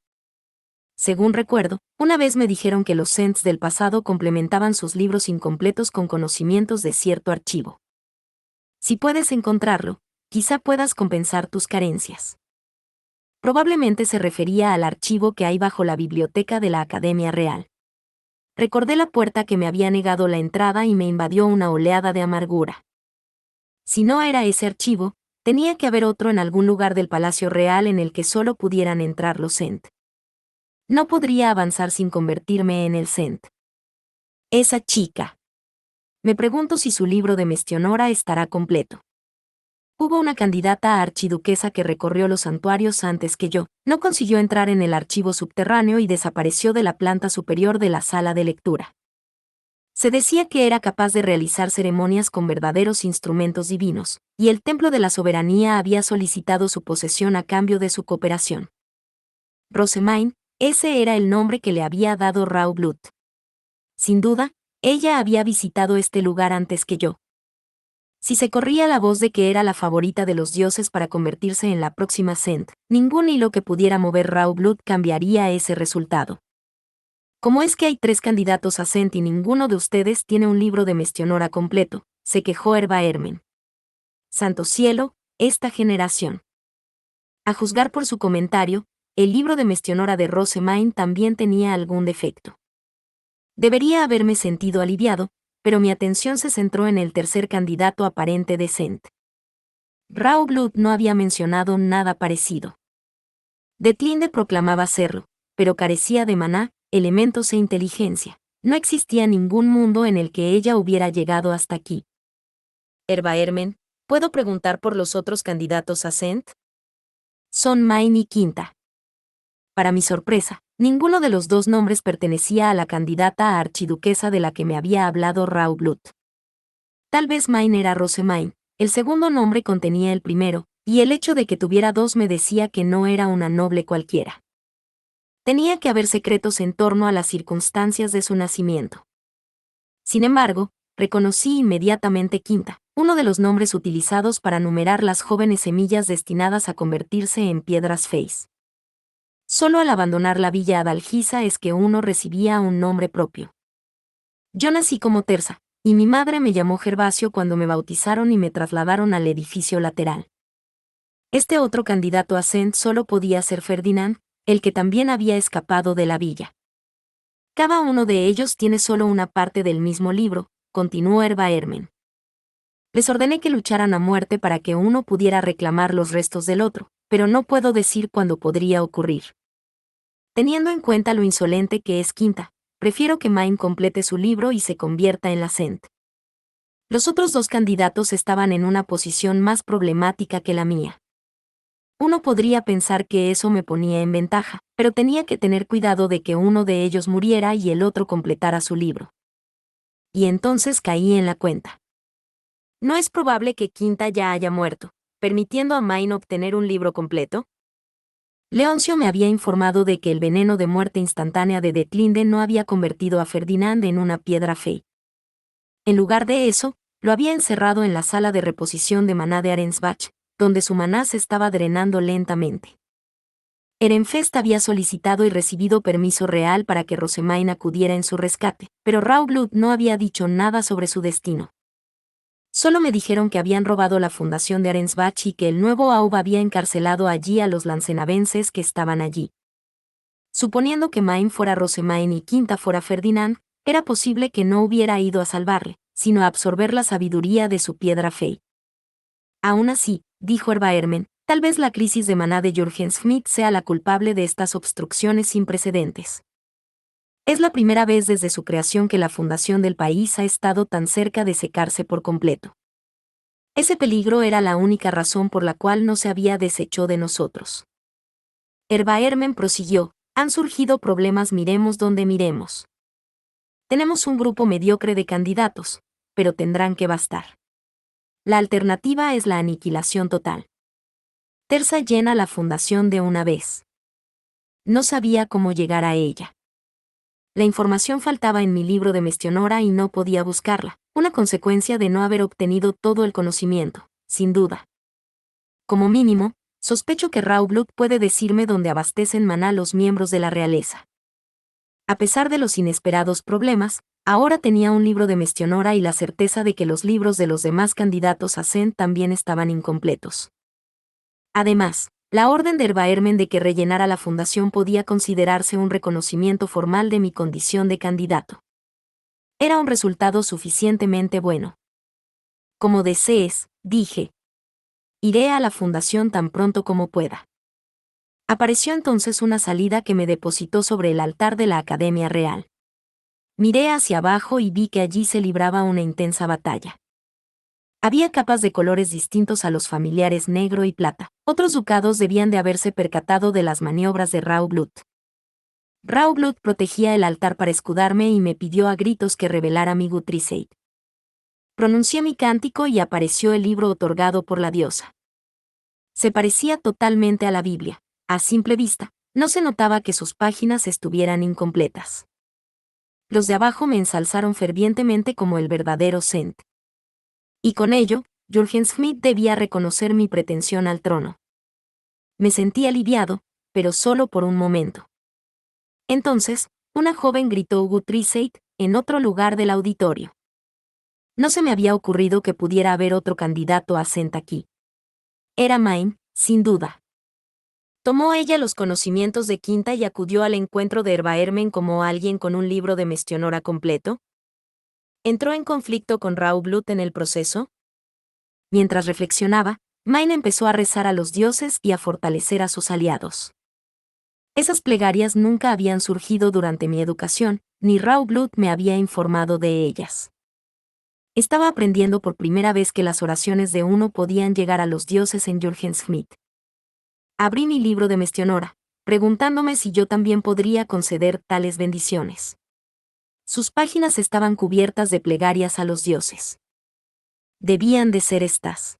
Según recuerdo, una vez me dijeron que los Cents del pasado complementaban sus libros incompletos con conocimientos de cierto archivo. Si puedes encontrarlo, quizá puedas compensar tus carencias. Probablemente se refería al archivo que hay bajo la biblioteca de la Academia Real. Recordé la puerta que me había negado la entrada y me invadió una oleada de amargura. Si no era ese archivo, tenía que haber otro en algún lugar del Palacio Real en el que solo pudieran entrar los Cent. No podría avanzar sin convertirme en el Cent. Esa chica. Me pregunto si su libro de Mestionora estará completo. Hubo una candidata a archiduquesa que recorrió los santuarios antes que yo, no consiguió entrar en el archivo subterráneo y desapareció de la planta superior de la sala de lectura. Se decía que era capaz de realizar ceremonias con verdaderos instrumentos divinos, y el Templo de la Soberanía había solicitado su posesión a cambio de su cooperación. Rosemain, ese era el nombre que le había dado Raublut. Sin duda, ella había visitado este lugar antes que yo. Si se corría la voz de que era la favorita de los dioses para convertirse en la próxima Cent, ningún hilo que pudiera mover Raublut cambiaría ese resultado. ¿Cómo es que hay 3 candidatos a Cent y ninguno de ustedes tiene un libro de Mestionora completo?, se quejó Erbaermen. Santo cielo, esta generación. A juzgar por su comentario, el libro de Mestionora de Rossemain también tenía algún defecto. Debería haberme sentido aliviado, pero mi atención se centró en el tercer candidato aparente de Sent. Raublut no había mencionado nada parecido. Detlinde proclamaba serlo, pero carecía de maná, elementos e inteligencia. No existía ningún mundo en el que ella hubiera llegado hasta aquí. Erbaermen, ¿puedo preguntar por los otros candidatos a Sent? Son Main y Quinta. Para mi sorpresa, ninguno de los dos nombres pertenecía a la candidata a archiduquesa de la que me había hablado Raublut. Tal vez Main era Rossemain, el segundo nombre contenía el primero, y el hecho de que tuviera dos me decía que no era una noble cualquiera. Tenía que haber secretos en torno a las circunstancias de su nacimiento. Sin embargo, reconocí inmediatamente Quinta, uno de los nombres utilizados para numerar las jóvenes semillas destinadas a convertirse en piedras feis. Solo al abandonar la villa Adalgisa es que uno recibía un nombre propio. Yo nací como Tersa, y mi madre me llamó Gervasio cuando me bautizaron y me trasladaron al edificio lateral. Este otro candidato a Sent solo podía ser Ferdinand, el que también había escapado de la villa. Cada uno de ellos tiene solo una parte del mismo libro, continuó Erbaermen. Les ordené que lucharan a muerte para que uno pudiera reclamar los restos del otro, pero no puedo decir cuándo podría ocurrir. Teniendo en cuenta lo insolente que es Quinta, prefiero que Main complete su libro y se convierta en la Sent. Los otros dos candidatos estaban en una posición más problemática que la mía. Uno podría pensar que eso me ponía en ventaja, pero tenía que tener cuidado de que uno de ellos muriera y el otro completara su libro. Y entonces caí en la cuenta. ¿No es probable que Quinta ya haya muerto, permitiendo a Main obtener un libro completo? Leoncio me había informado de que el veneno de muerte instantánea de Detlinde no había convertido a Ferdinand en una piedra fey. En lugar de eso, lo había encerrado en la sala de reposición de maná de Arensbach, donde su maná se estaba drenando lentamente. Ehrenfest había solicitado y recibido permiso real para que Rossemain acudiera en su rescate, pero Raublut no había dicho nada sobre su destino. Solo me dijeron que habían robado la fundación de Arensbach y que el nuevo Aub había encarcelado allí a los lancenavenses que estaban allí. Suponiendo que Main fuera Rossemain y Quinta fuera Ferdinand, era posible que no hubiera ido a salvarle, sino a absorber la sabiduría de su piedra fey. Aún así, dijo Erbaermen, tal vez la crisis de maná de Jürgen Schmidt sea la culpable de estas obstrucciones sin precedentes. Es la primera vez desde su creación que la fundación del país ha estado tan cerca de secarse por completo. Ese peligro era la única razón por la cual no se había deshecho de nosotros. Erbaermen prosiguió, han surgido problemas miremos donde miremos. Tenemos un grupo mediocre de candidatos, pero tendrán que bastar. La alternativa es la aniquilación total. Tersa llena la fundación de una vez. No sabía cómo llegar a ella. La información faltaba en mi libro de Mestionora y no podía buscarla, una consecuencia de no haber obtenido todo el conocimiento, sin duda. Como mínimo, sospecho que Raublut puede decirme dónde abastecen maná los miembros de la realeza. A pesar de los inesperados problemas, ahora tenía un libro de Mestionora y la certeza de que los libros de los demás candidatos a Sent también estaban incompletos. Además, la orden de Erbaermen de que rellenara la fundación podía considerarse un reconocimiento formal de mi condición de candidato. Era un resultado suficientemente bueno. Como desees, dije. Iré a la fundación tan pronto como pueda. Apareció entonces una salida que me depositó sobre el altar de la Academia Real. Miré hacia abajo y vi que allí se libraba una intensa batalla. Había capas de colores distintos a los familiares negro y plata. Otros ducados debían de haberse percatado de las maniobras de Raublut. Raublut protegía el altar para escudarme y me pidió a gritos que revelara mi Guthriseit. Pronuncié mi cántico y apareció el libro otorgado por la diosa. Se parecía totalmente a la Biblia. A simple vista, no se notaba que sus páginas estuvieran incompletas. Los de abajo me ensalzaron fervientemente como el verdadero Sent. Y con ello, Jürgen Schmidt debía reconocer mi pretensión al trono. Me sentí aliviado, pero solo por un momento. Entonces, una joven gritó Guthriseit en otro lugar del auditorio. No se me había ocurrido que pudiera haber otro candidato a Sent aquí. Era Mine, sin duda. Tomó ella los conocimientos de Quinta y acudió al encuentro de Erbaermen como alguien con un libro de Mestionora completo. ¿Entró en conflicto con Raublut en el proceso? Mientras reflexionaba, Mine empezó a rezar a los dioses y a fortalecer a sus aliados. Esas plegarias nunca habían surgido durante mi educación, ni Raublut me había informado de ellas. Estaba aprendiendo por primera vez que las oraciones de uno podían llegar a los dioses en Jürgenschmidt. Abrí mi libro de Mestionora, preguntándome si yo también podría conceder tales bendiciones. Sus páginas estaban cubiertas de plegarias a los dioses. Debían de ser estas.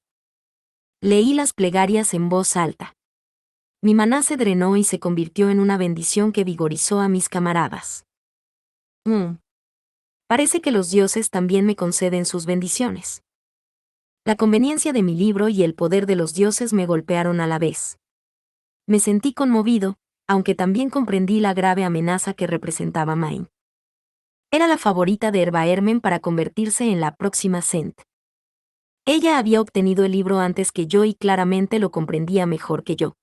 Leí las plegarias en voz alta. Mi maná se drenó y se convirtió en una bendición que vigorizó a mis camaradas. Parece que los dioses también me conceden sus bendiciones. La conveniencia de mi libro y el poder de los dioses me golpearon a la vez. Me sentí conmovido, aunque también comprendí la grave amenaza que representaba Mine. Era la favorita de Erbaermen para convertirse en la próxima Sent. Ella había obtenido el libro antes que yo y claramente lo comprendía mejor que yo.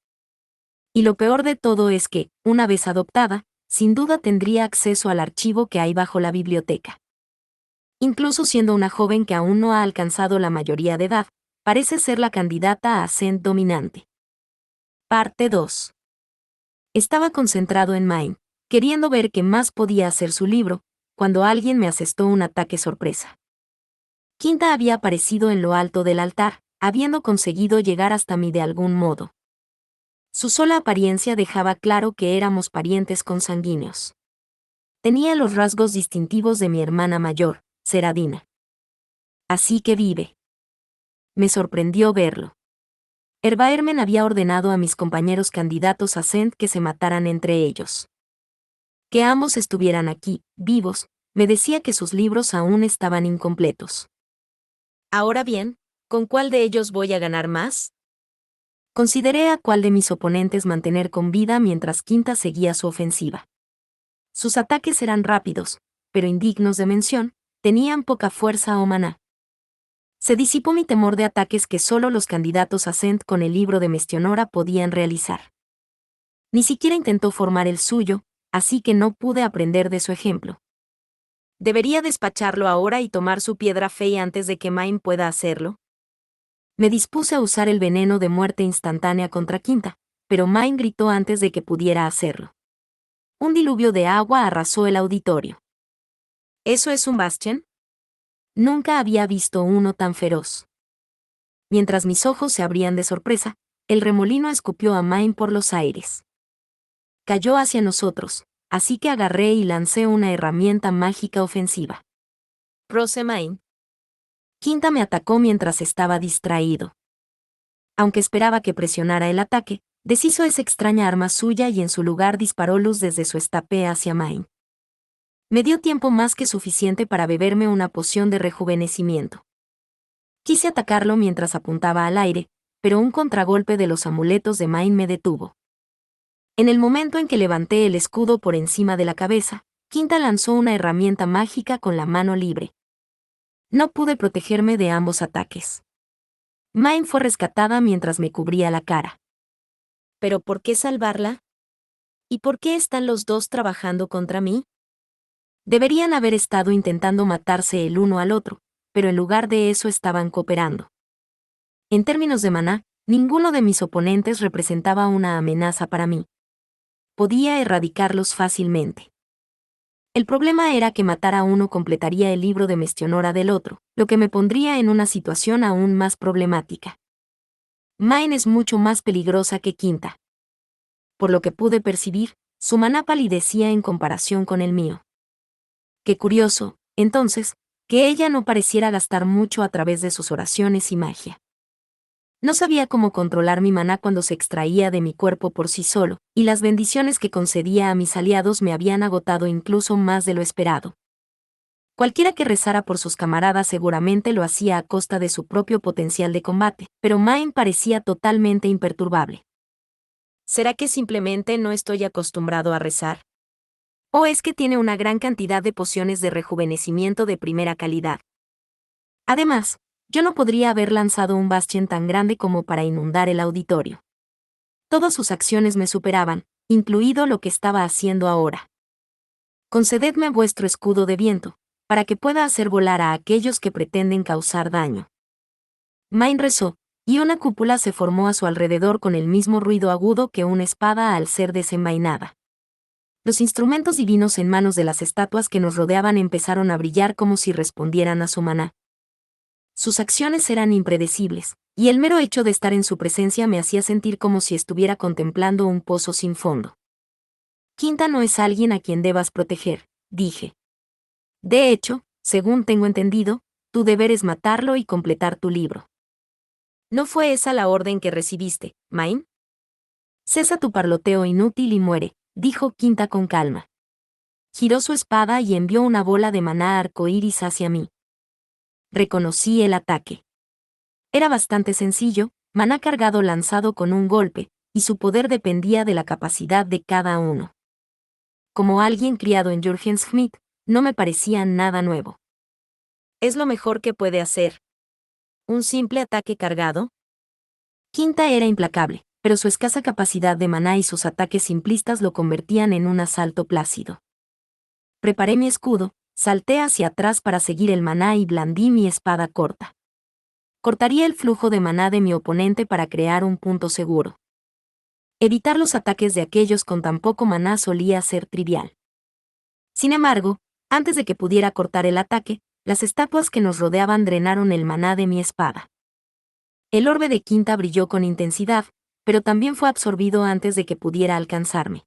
Y lo peor de todo es que, una vez adoptada, sin duda tendría acceso al archivo que hay bajo la biblioteca. Incluso siendo una joven que aún no ha alcanzado la mayoría de edad, parece ser la candidata a Sent dominante. Parte 2. Estaba concentrado en Mine, queriendo ver qué más podía hacer su libro, cuando alguien me asestó un ataque sorpresa. Quinta había aparecido en lo alto del altar, habiendo conseguido llegar hasta mí de algún modo. Su sola apariencia dejaba claro que éramos parientes consanguíneos. Tenía los rasgos distintivos de mi hermana mayor, Seradina. Así que vive. Me sorprendió verlo. Erbaermen había ordenado a mis compañeros candidatos a Sent que se mataran entre ellos. Que ambos estuvieran aquí, vivos, me decía que sus libros aún estaban incompletos. Ahora bien, ¿con cuál de ellos voy a ganar más? Consideré a cuál de mis oponentes mantener con vida mientras Quinta seguía su ofensiva. Sus ataques eran rápidos, pero indignos de mención, tenían poca fuerza o maná. Se disipó mi temor de ataques que solo los candidatos a Sent con el libro de Mestionora podían realizar. Ni siquiera intentó formar el suyo, así que no pude aprender de su ejemplo. ¿Debería despacharlo ahora y tomar su piedra fe antes de que Mine pueda hacerlo? Me dispuse a usar el veneno de muerte instantánea contra Quinta, pero Mine gritó antes de que pudiera hacerlo. Un diluvio de agua arrasó el auditorio. ¿Eso es un Bastian? Nunca había visto uno tan feroz. Mientras mis ojos se abrían de sorpresa, el remolino escupió a Mine por los aires. Cayó hacia nosotros, así que agarré y lancé una herramienta mágica ofensiva. Prose Mine. Quinta me atacó mientras estaba distraído. Aunque esperaba que presionara el ataque, deshizo esa extraña arma suya y en su lugar disparó luz desde su estape hacia Mine. Me dio tiempo más que suficiente para beberme una poción de rejuvenecimiento. Quise atacarlo mientras apuntaba al aire, pero un contragolpe de los amuletos de Mine me detuvo. En el momento en que levanté el escudo por encima de la cabeza, Quinta lanzó una herramienta mágica con la mano libre. No pude protegerme de ambos ataques. Mine fue rescatada mientras me cubría la cara. ¿Pero por qué salvarla? ¿Y por qué están los dos trabajando contra mí? Deberían haber estado intentando matarse el uno al otro, pero en lugar de eso estaban cooperando. En términos de maná, ninguno de mis oponentes representaba una amenaza para mí. Podía erradicarlos fácilmente. El problema era que matar a uno completaría el libro de Mestionora del otro, lo que me pondría en una situación aún más problemática. Mine es mucho más peligrosa que Quinta. Por lo que pude percibir, su maná palidecía en comparación con el mío. Qué curioso, entonces, que ella no pareciera gastar mucho a través de sus oraciones y magia. No sabía cómo controlar mi maná cuando se extraía de mi cuerpo por sí solo, y las bendiciones que concedía a mis aliados me habían agotado incluso más de lo esperado. Cualquiera que rezara por sus camaradas seguramente lo hacía a costa de su propio potencial de combate, pero Mine parecía totalmente imperturbable. ¿Será que simplemente no estoy acostumbrado a rezar? ¿O es que tiene una gran cantidad de pociones de rejuvenecimiento de primera calidad? Además, Yo no podría haber lanzado un Bastien tan grande como para inundar el auditorio. Todas sus acciones me superaban, incluido lo que estaba haciendo ahora. Concededme vuestro escudo de viento, para que pueda hacer volar a aquellos que pretenden causar daño. Main rezó, y una cúpula se formó a su alrededor con el mismo ruido agudo que una espada al ser desenvainada. Los instrumentos divinos en manos de las estatuas que nos rodeaban empezaron a brillar como si respondieran a su maná. Sus acciones eran impredecibles, y el mero hecho de estar en su presencia me hacía sentir como si estuviera contemplando un pozo sin fondo. Quinta no es alguien a quien debas proteger, dije. De hecho, según tengo entendido, tu deber es matarlo y completar tu libro. ¿No fue esa la orden que recibiste, Main? Cesa tu parloteo inútil y muere, dijo Quinta con calma. Giró su espada y envió una bola de maná arcoíris hacia mí. Reconocí el ataque. Era bastante sencillo, maná cargado lanzado con un golpe, y su poder dependía de la capacidad de cada uno. Como alguien criado en Jürgens-Schmidt, no me parecía nada nuevo. ¿Es lo mejor que puede hacer? ¿Un simple ataque cargado? Quinta era implacable, pero su escasa capacidad de maná y sus ataques simplistas lo convertían en un asalto plácido. Preparé mi escudo, salté hacia atrás para seguir el maná y blandí mi espada corta. Cortaría el flujo de maná de mi oponente para crear un punto seguro. Evitar los ataques de aquellos con tan poco maná solía ser trivial. Sin embargo, antes de que pudiera cortar el ataque, las estatuas que nos rodeaban drenaron el maná de mi espada. El orbe de Quinta brilló con intensidad, pero también fue absorbido antes de que pudiera alcanzarme.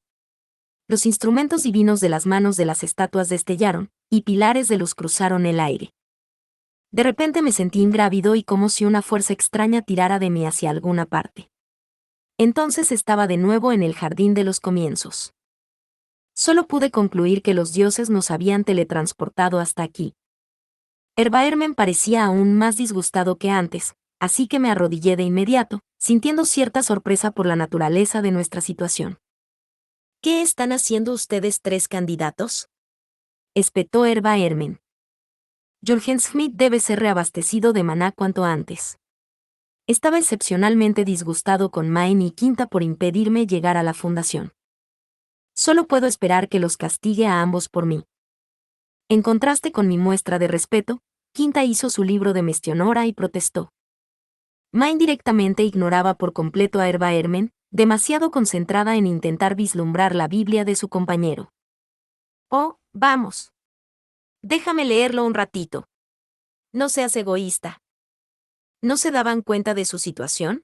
Los instrumentos divinos de las manos de las estatuas destellaron, y pilares de luz cruzaron el aire. De repente me sentí ingrávido y como si una fuerza extraña tirara de mí hacia alguna parte. Entonces estaba de nuevo en el jardín de los comienzos. Solo pude concluir que los dioses nos habían teletransportado hasta aquí. Erbaermen parecía aún más disgustado que antes, así que me arrodillé de inmediato, sintiendo cierta sorpresa por la naturaleza de nuestra situación. ¿Qué están haciendo ustedes tres candidatos?, espetó Erbaermen. Jürgens-Schmidt debe ser reabastecido de maná cuanto antes. Estaba excepcionalmente disgustado con Main y Quinta por impedirme llegar a la fundación. Solo puedo esperar que los castigue a ambos por mí. En contraste con mi muestra de respeto, Quinta hizo su libro de Mestionora y protestó. Main directamente ignoraba por completo a Erbaermen, demasiado concentrada en intentar vislumbrar la Biblia de su compañero. Oh, vamos. Déjame leerlo un ratito. No seas egoísta. ¿No se daban cuenta de su situación?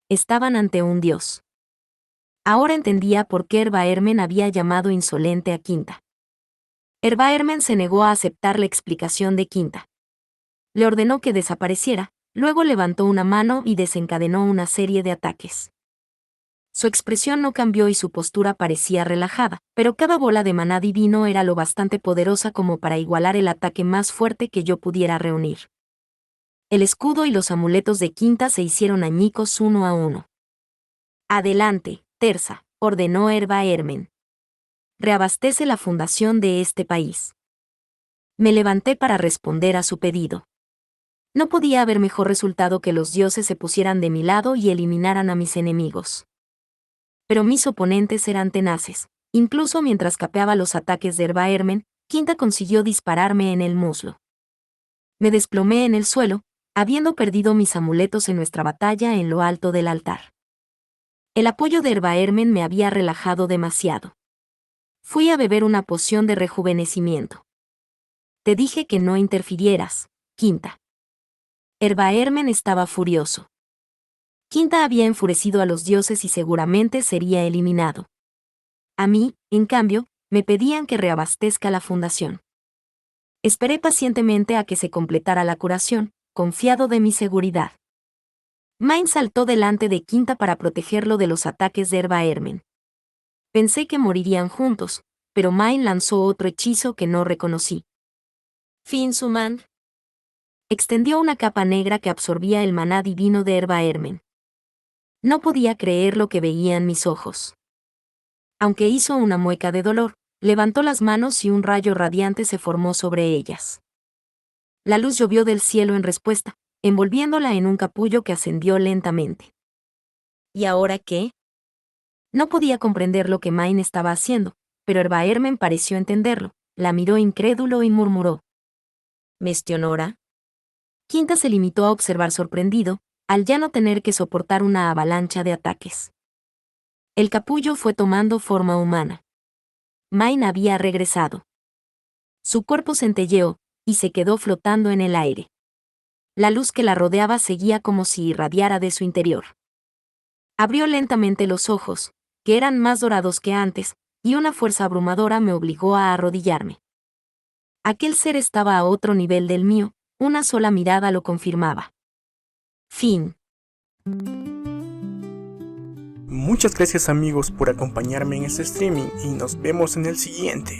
Estaban ante un dios. Ahora entendía por qué Erbaermen había llamado insolente a Quinta. Erbaermen se negó a aceptar la explicación de Quinta. Le ordenó que desapareciera, luego levantó una mano y desencadenó una serie de ataques. Su expresión no cambió y su postura parecía relajada, pero cada bola de maná divino era lo bastante poderosa como para igualar el ataque más fuerte que yo pudiera reunir. El escudo y los amuletos de Quinta se hicieron añicos uno a uno. Adelante, Terza, ordenó Erbaermen. Reabastece la fundación de este país. Me levanté para responder a su pedido. No podía haber mejor resultado que los dioses se pusieran de mi lado y eliminaran a mis enemigos. Pero mis oponentes eran tenaces. Incluso mientras capeaba los ataques de Erbaermen, Quinta consiguió dispararme en el muslo. Me desplomé en el suelo, habiendo perdido mis amuletos en nuestra batalla en lo alto del altar. El apoyo de Erbaermen me había relajado demasiado. Fui a beber una poción de rejuvenecimiento. Te dije que no interfirieras, Quinta. Erbaermen estaba furioso. Quinta había enfurecido a los dioses y seguramente sería eliminado. A mí, en cambio, me pedían que reabastezca la fundación. Esperé pacientemente a que se completara la curación, confiado de mi seguridad. Main saltó delante de Quinta para protegerlo de los ataques de Erbaermen. Pensé que morirían juntos, pero Main lanzó otro hechizo que no reconocí. Finsuman. Extendió una capa negra que absorbía el maná divino de Erbaermen. No podía creer lo que veían mis ojos. Aunque hizo una mueca de dolor, levantó las manos y un rayo radiante se formó sobre ellas. La luz llovió del cielo en respuesta, envolviéndola en un capullo que ascendió lentamente. ¿Y ahora qué? No podía comprender lo que Main estaba haciendo, pero Erbaermen pareció entenderlo, la miró incrédulo y murmuró. ¿Mestionora? Quinta se limitó a observar sorprendido, al ya no tener que soportar una avalancha de ataques. El capullo fue tomando forma humana. Main había regresado. Su cuerpo centelleó, y se quedó flotando en el aire. La luz que la rodeaba seguía como si irradiara de su interior. Abrió lentamente los ojos, que eran más dorados que antes, y una fuerza abrumadora me obligó a arrodillarme. Aquel ser estaba a otro nivel del mío, una sola mirada lo confirmaba. Fin. Muchas gracias amigos por acompañarme en este streaming y nos vemos en el siguiente.